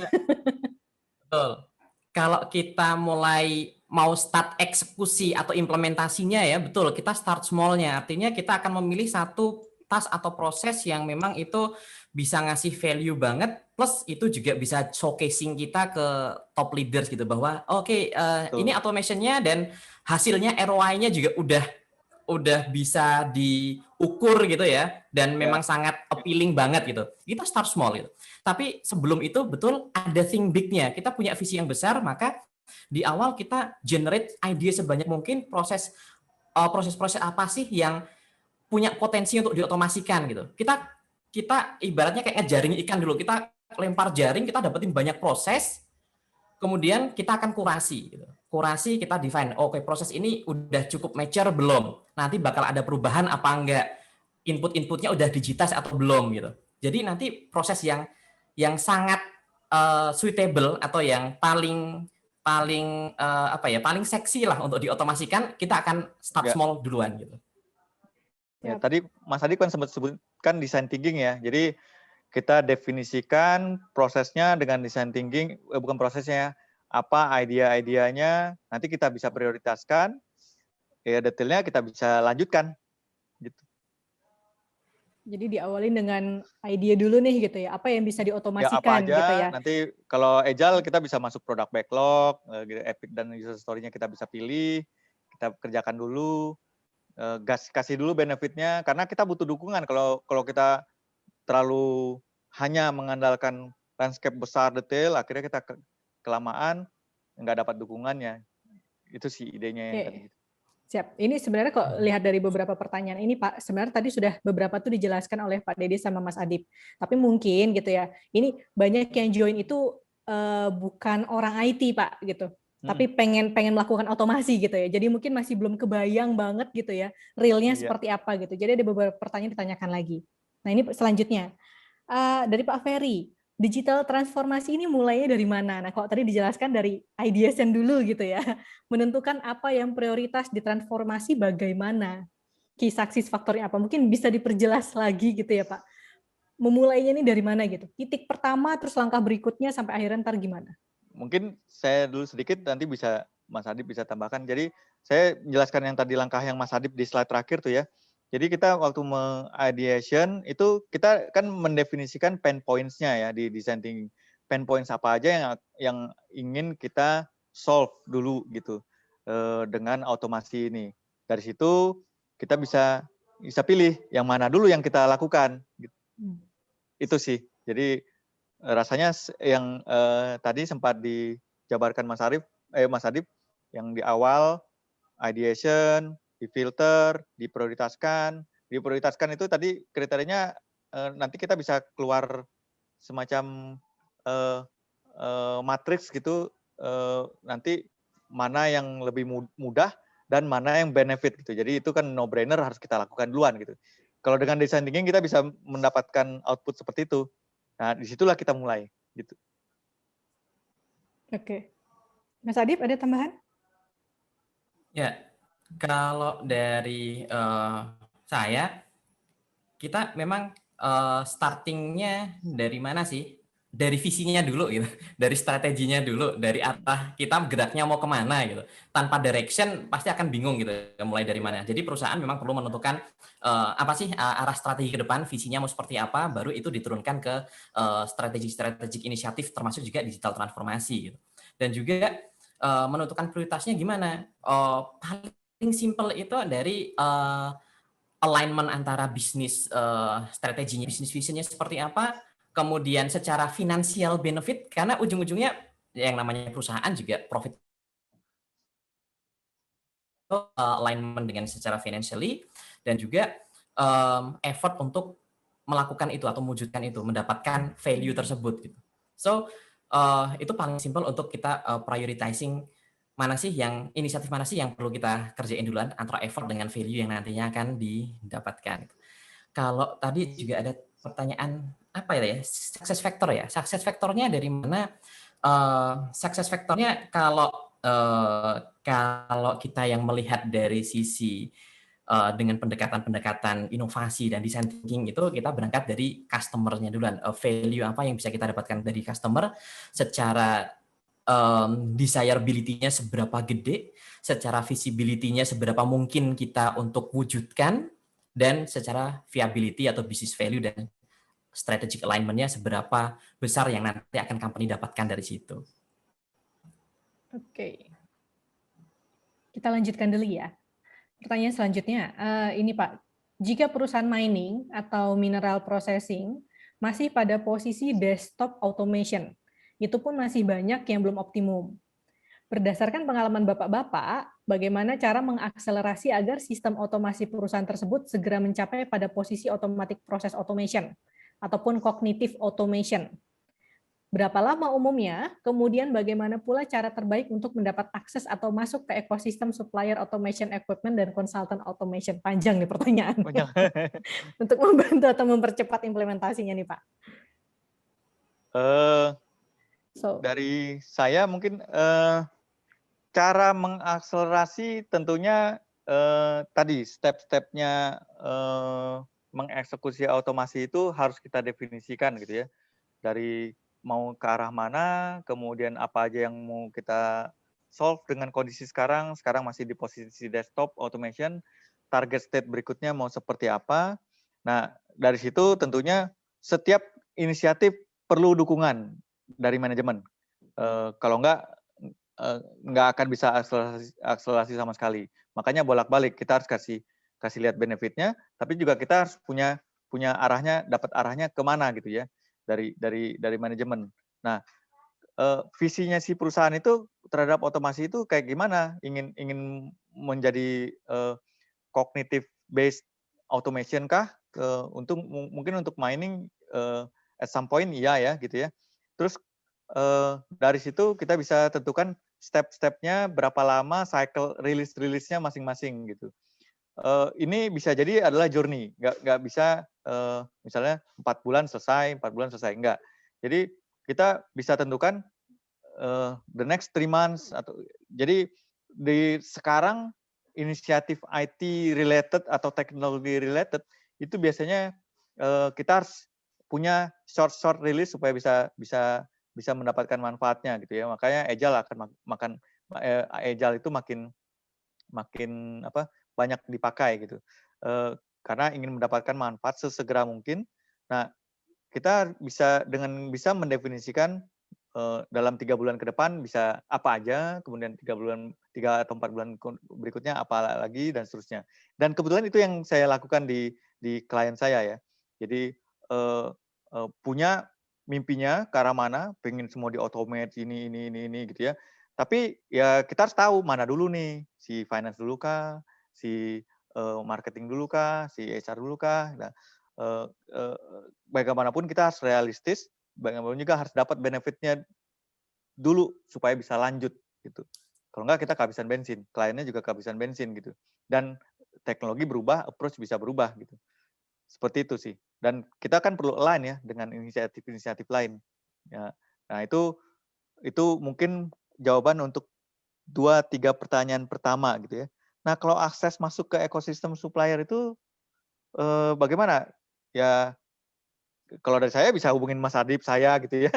Betul. Kalau kita mulai mau start eksekusi atau implementasinya ya, betul, kita start small-nya. Artinya kita akan memilih satu task atau proses yang memang itu bisa ngasih value banget, plus itu juga bisa showcasing kita ke top leaders gitu, bahwa oke, ini automation-nya dan hasilnya ROI-nya juga udah bisa diukur gitu ya, dan memang sangat appealing banget gitu. Kita start small gitu. Tapi sebelum itu betul ada think big-nya. Kita punya visi yang besar, maka di awal kita generate ide sebanyak mungkin, proses-proses apa sih yang punya potensi untuk diotomasikan gitu. Kita ibaratnya kayak ngejaring ikan dulu. Kita lempar jaring, kita dapetin banyak proses, kemudian kita akan kurasi gitu. Kurasi kita define, oke, proses ini udah cukup mature belum? Nanti bakal ada perubahan apa enggak? Input-inputnya udah digitize atau belum gitu. Jadi nanti proses yang sangat suitable atau yang paling seksi lah untuk diotomasikan, kita akan start small duluan gitu. Ya, tadi Mas Adi kan sempat sebutkan design thinking ya. Jadi kita definisikan prosesnya dengan design thinking, bukan prosesnya, apa idea-idenya, nanti kita bisa prioritaskan, ya detailnya kita bisa lanjutkan. Gitu. Jadi diawalin dengan ide dulu nih gitu ya, apa yang bisa diotomasikan ya, apa aja, gitu ya. Nanti kalau Agile kita bisa masuk product backlog, gitu, epic dan user story-nya kita bisa pilih, kita kerjakan dulu, kasih dulu benefitnya, karena kita butuh dukungan. Kalau kita terlalu hanya mengandalkan landscape besar detail, akhirnya kita kelamaan nggak dapat dukungannya. Itu sih idenya yang tadi. Siap. Ini sebenarnya kok lihat dari beberapa pertanyaan ini Pak, sebenarnya tadi sudah beberapa tuh dijelaskan oleh Pak Dede sama Mas Adip. Tapi mungkin gitu ya, ini banyak yang join itu bukan orang IT Pak gitu. Tapi pengen melakukan otomasi gitu ya. Jadi mungkin masih belum kebayang banget gitu ya, realnya seperti apa gitu. Jadi ada beberapa pertanyaan ditanyakan lagi. Nah ini selanjutnya, dari Pak Ferry, digital transformasi ini mulainya dari mana? Nah kalau tadi dijelaskan dari ideation dulu gitu ya, menentukan apa yang prioritas ditransformasi bagaimana, key success faktornya apa, mungkin bisa diperjelas lagi gitu ya Pak. Memulainya ini dari mana gitu, titik pertama terus langkah berikutnya sampai akhirnya ntar gimana? Mungkin saya dulu sedikit, nanti bisa Mas Adip bisa tambahkan. Jadi saya menjelaskan yang tadi langkah yang Mas Adip di slide terakhir tuh ya. Jadi kita waktu ideation itu kita kan mendefinisikan pain points-nya ya di design thinking. Pain points apa aja yang ingin kita solve dulu gitu dengan automasi ini. Dari situ kita bisa pilih yang mana dulu yang kita lakukan. Gitu. Itu sih. Jadi rasanya yang tadi sempat dijabarkan Mas Adip yang di awal ideation, difilter, diprioritaskan. Diprioritaskan itu tadi kriterianya nanti kita bisa keluar semacam matriks gitu, nanti mana yang lebih mudah dan mana yang benefit gitu. Jadi itu kan no-brainer harus kita lakukan duluan gitu. Kalau dengan design thinking kita bisa mendapatkan output seperti itu. Nah, disitulah kita mulai gitu. Oke. Mas Adip ada tambahan? Ya. Kalau dari saya, kita memang startingnya dari mana sih? Dari visinya dulu gitu, dari strateginya dulu, dari arah kita geraknya mau kemana gitu. Tanpa direction pasti akan bingung gitu, mulai dari mana. Jadi perusahaan memang perlu menentukan apa sih arah strategi ke depan, visinya mau seperti apa, baru itu diturunkan ke strategi inisiatif, termasuk juga digital transformasi gitu. Dan juga menentukan prioritasnya gimana. Paling simple itu dari alignment antara bisnis strateginya, bisnis visionnya seperti apa, kemudian secara finansial benefit, karena ujung-ujungnya yang namanya perusahaan juga profit alignment dengan secara financially, dan juga effort untuk melakukan itu atau mewujudkan itu, mendapatkan value tersebut gitu. So itu paling simple untuk kita prioritizing inisiatif mana sih yang perlu kita kerjain duluan antara effort dengan value yang nantinya akan didapatkan. Kalau tadi juga ada pertanyaan apa ya, success factor ya. Success factornya dari mana? Success factornya kalau kita yang melihat dari sisi dengan pendekatan inovasi dan design thinking itu, kita berangkat dari customer-nya duluan. Value apa yang bisa kita dapatkan dari customer secara desirability-nya seberapa gede, secara visibility-nya seberapa mungkin kita untuk wujudkan, dan secara viability atau business value dan strategic alignment-nya seberapa besar yang nanti akan company dapatkan dari situ. Oke. Kita lanjutkan dulu ya. Pertanyaan selanjutnya, ini Pak, jika perusahaan mining atau mineral processing masih pada posisi desktop automation, itu pun masih banyak yang belum optimum. Berdasarkan pengalaman Bapak-Bapak, bagaimana cara mengakselerasi agar sistem otomasi perusahaan tersebut segera mencapai pada posisi automatic process automation ataupun cognitive automation? Berapa lama umumnya? Kemudian bagaimana pula cara terbaik untuk mendapat akses atau masuk ke ekosistem supplier automation equipment dan consultant automation? Panjang nih pertanyaannya. Untuk membantu atau mempercepat implementasinya nih Pak. Dari saya mungkin cara mengakselerasi tentunya tadi step-stepnya mengeksekusi otomasi itu harus kita definisikan gitu ya. Dari mau ke arah mana, kemudian apa aja yang mau kita solve dengan kondisi sekarang masih di posisi desktop automation, target state berikutnya mau seperti apa. Nah, dari situ tentunya setiap inisiatif perlu dukungan dari manajemen. Kalau enggak akan bisa akselerasi sama sekali. Makanya bolak-balik kita harus kasih lihat benefitnya, tapi juga kita harus punya arahnya, dapat arahnya kemana gitu ya. Dari manajemen. Nah, visinya si perusahaan itu terhadap otomasi itu kayak gimana? Ingin menjadi cognitive based automation kah? Mungkin untuk mining at some point iya ya gitu ya. Terus dari situ kita bisa tentukan step-stepnya berapa lama cycle rilis-rilisnya masing-masing gitu. Ini bisa jadi adalah journey, nggak bisa misalnya 4 bulan selesai, enggak. Jadi kita bisa tentukan the next 3 months atau jadi di sekarang inisiatif IT related atau teknologi related itu biasanya kita harus punya short release supaya bisa mendapatkan manfaatnya gitu ya. Makanya agile itu makin banyak dipakai gitu. Karena ingin mendapatkan manfaat sesegera mungkin. Nah, kita bisa mendefinisikan dalam 3 bulan ke depan bisa apa aja, kemudian 3 atau 4 bulan berikutnya apa lagi dan seterusnya. Dan kebetulan itu yang saya lakukan di klien saya ya. Jadi punya mimpinya ke arah mana, pengen semua di-automate ini gitu ya. Tapi ya kita harus tahu mana dulu nih, si finance dulu kah, si marketing dulu kah, si HR dulu kah. Nah, bagaimanapun kita harus realistis, bagaimanapun juga harus dapat benefitnya dulu supaya bisa lanjut gitu. Kalau enggak kita kehabisan bensin, kliennya juga kehabisan bensin gitu. Dan teknologi berubah, approach bisa berubah gitu. Seperti itu sih. Dan kita kan perlu align ya dengan inisiatif-inisiatif lain. Ya. Nah, itu mungkin jawaban untuk 2-3 pertanyaan pertama gitu ya. Nah, kalau akses masuk ke ekosistem supplier itu bagaimana? Ya, kalau dari saya bisa hubungin Mas Adip saya gitu ya.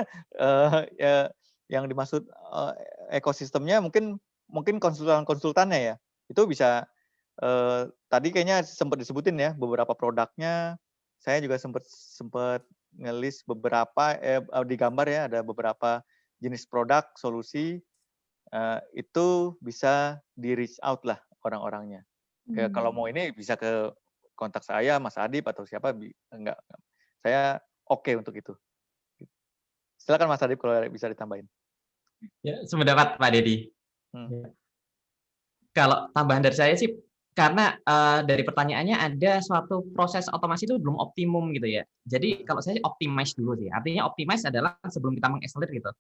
Ya yang dimaksud ekosistemnya mungkin konsultannya ya. Itu bisa tadi kayaknya sempat disebutin ya beberapa produknya. Saya juga sempat ngelis beberapa di gambar ya ada beberapa jenis produk solusi. Itu bisa di reach out lah orang-orangnya. Kalau mau ini bisa ke kontak saya, Mas Adip atau siapa, enggak. Saya oke untuk itu. Silakan Mas Adip kalau bisa ditambahin. Ya, sependapat Pak Dedi. Kalau tambahan dari saya sih, karena dari pertanyaannya ada suatu proses otomasi itu belum optimum gitu ya. Jadi kalau saya optimize dulu sih. Artinya optimize adalah sebelum kita mengaccelerate gitu.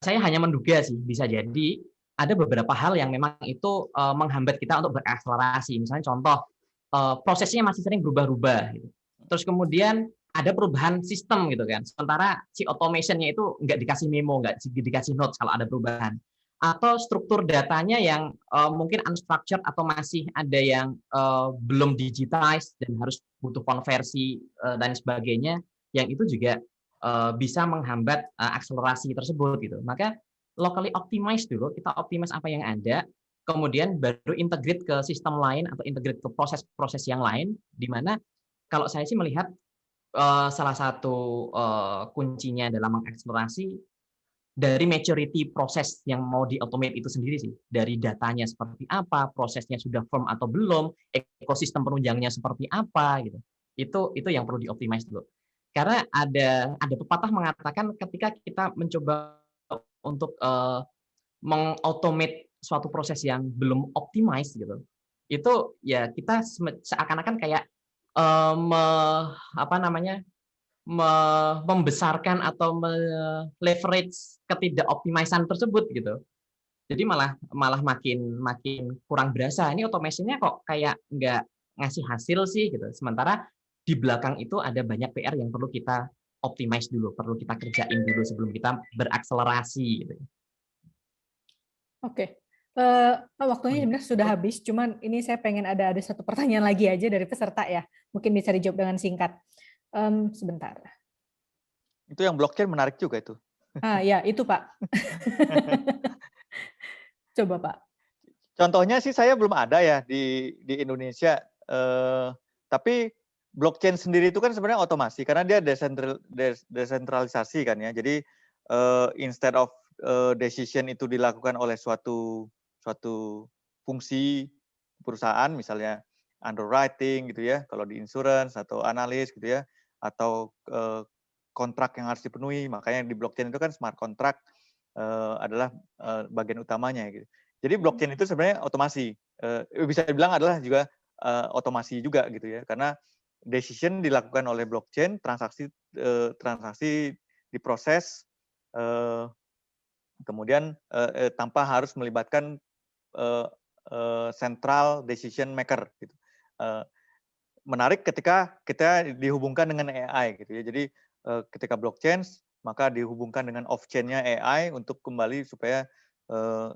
Saya hanya menduga sih, bisa jadi ada beberapa hal yang memang itu menghambat kita untuk berakselerasi. Misalnya contoh, prosesnya masih sering berubah-ubah. Gitu. Terus kemudian ada perubahan sistem gitu kan. Sementara si automation-nya itu nggak dikasih memo, nggak dikasih notes kalau ada perubahan. Atau struktur datanya yang mungkin unstructured atau masih ada yang belum digitized dan harus butuh konversi dan sebagainya, yang itu juga bisa menghambat akselerasi tersebut gitu. Maka locally optimize dulu, kita optimize apa yang ada, kemudian baru integrate ke sistem lain atau integrate ke proses-proses yang lain, di mana kalau saya sih melihat salah satu kuncinya dalam mengeksplorasi dari maturity proses yang mau di-automate itu sendiri sih. Dari datanya seperti apa, prosesnya sudah firm atau belum, ekosistem penunjangnya seperti apa gitu. Itu yang perlu di-optimize dulu. Karena ada pepatah mengatakan ketika kita mencoba untuk meng-automate suatu proses yang belum optimize gitu. Itu ya kita seakan-akan kayak membesarkan atau leverage ketidakoptimisan tersebut gitu. Jadi malah makin kurang berasa. Ini automation-nya kok kayak nggak ngasih hasil sih gitu. Sementara di belakang itu ada banyak PR yang perlu kita optimize dulu, perlu kita kerjain dulu sebelum kita berakselerasi gitu. Oke. Waktunya sebenarnya sudah habis, cuman ini saya pengen ada satu pertanyaan lagi aja dari peserta ya. Mungkin bisa dijawab dengan singkat. Sebentar. Itu yang blockchain menarik juga itu. Ya, itu Pak. Coba Pak. Contohnya sih saya belum ada ya di Indonesia. Tapi blockchain sendiri itu kan sebenarnya otomasi karena dia desentralisasi kan ya. Jadi instead of decision itu dilakukan oleh suatu fungsi perusahaan, misalnya underwriting gitu ya, kalau di insurance atau analis gitu ya, atau kontrak yang harus dipenuhi, makanya di blockchain itu kan smart contract adalah bagian utamanya gitu. Jadi blockchain itu sebenarnya otomasi, bisa dibilang adalah juga otomasi juga gitu ya, karena decision dilakukan oleh blockchain, transaksi diproses, kemudian tanpa harus melibatkan central decision maker gitu. Menarik ketika kita dihubungkan dengan AI gitu ya. Jadi ketika blockchain maka dihubungkan dengan off-chain-nya AI untuk kembali supaya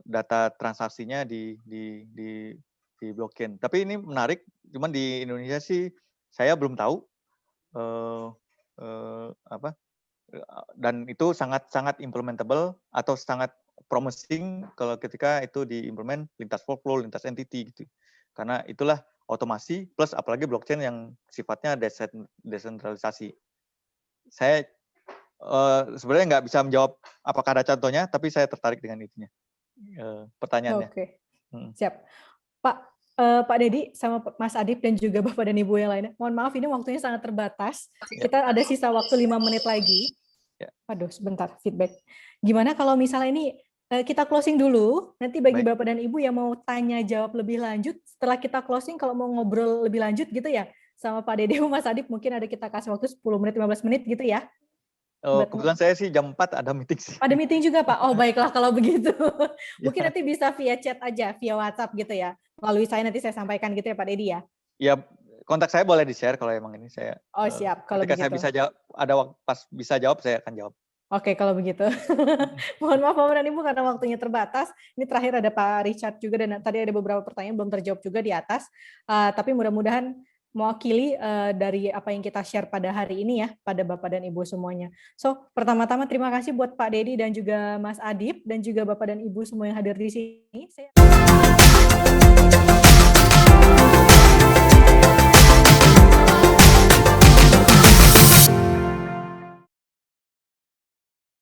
data transaksinya di blockchain. Tapi ini menarik, cuman di Indonesia sih saya belum tahu dan itu sangat implementable atau sangat promising kalau ketika itu diimplement lintas workflow, lintas entity gitu. Karena itulah otomasi plus apalagi blockchain yang sifatnya desentralisasi. Saya sebenarnya nggak bisa menjawab apakah ada contohnya, tapi saya tertarik dengan itunya pertanyaannya. Oke, siap. Pak Dedi sama Mas Adip dan juga Bapak dan Ibu yang lainnya. Mohon maaf ini waktunya sangat terbatas. Kita ada sisa waktu 5 menit lagi. Aduh, sebentar feedback. Gimana kalau misalnya ini kita closing dulu, nanti bagi Bapak dan Ibu yang mau tanya jawab lebih lanjut, setelah kita closing kalau mau ngobrol lebih lanjut gitu ya, sama Pak Dede, Mas Adip, mungkin ada kita kasih waktu 10 menit, 15 menit gitu ya. Kebetulan saya sih jam 4 ada meeting sih. Ada meeting juga Pak? Oh baiklah kalau begitu. Mungkin nanti bisa via chat aja, via WhatsApp gitu ya. Melalui saya nanti saya sampaikan gitu ya Pak Dedi ya. Ya, kontak saya boleh di-share kalau emang ini saya. Oh siap, kalau ketika begitu. Saya bisa jawab, ada pas bisa jawab saya akan jawab. Oke, kalau begitu. Mohon maaf Bapak dan Ibu karena waktunya terbatas. Ini terakhir ada Pak Richard juga dan tadi ada beberapa pertanyaan belum terjawab juga di atas. Tapi mudah-mudahan mewakili dari apa yang kita share pada hari ini ya, pada Bapak dan Ibu semuanya. So, pertama-tama terima kasih buat Pak Dedi dan juga Mas Adip dan juga Bapak dan Ibu semua yang hadir di sini.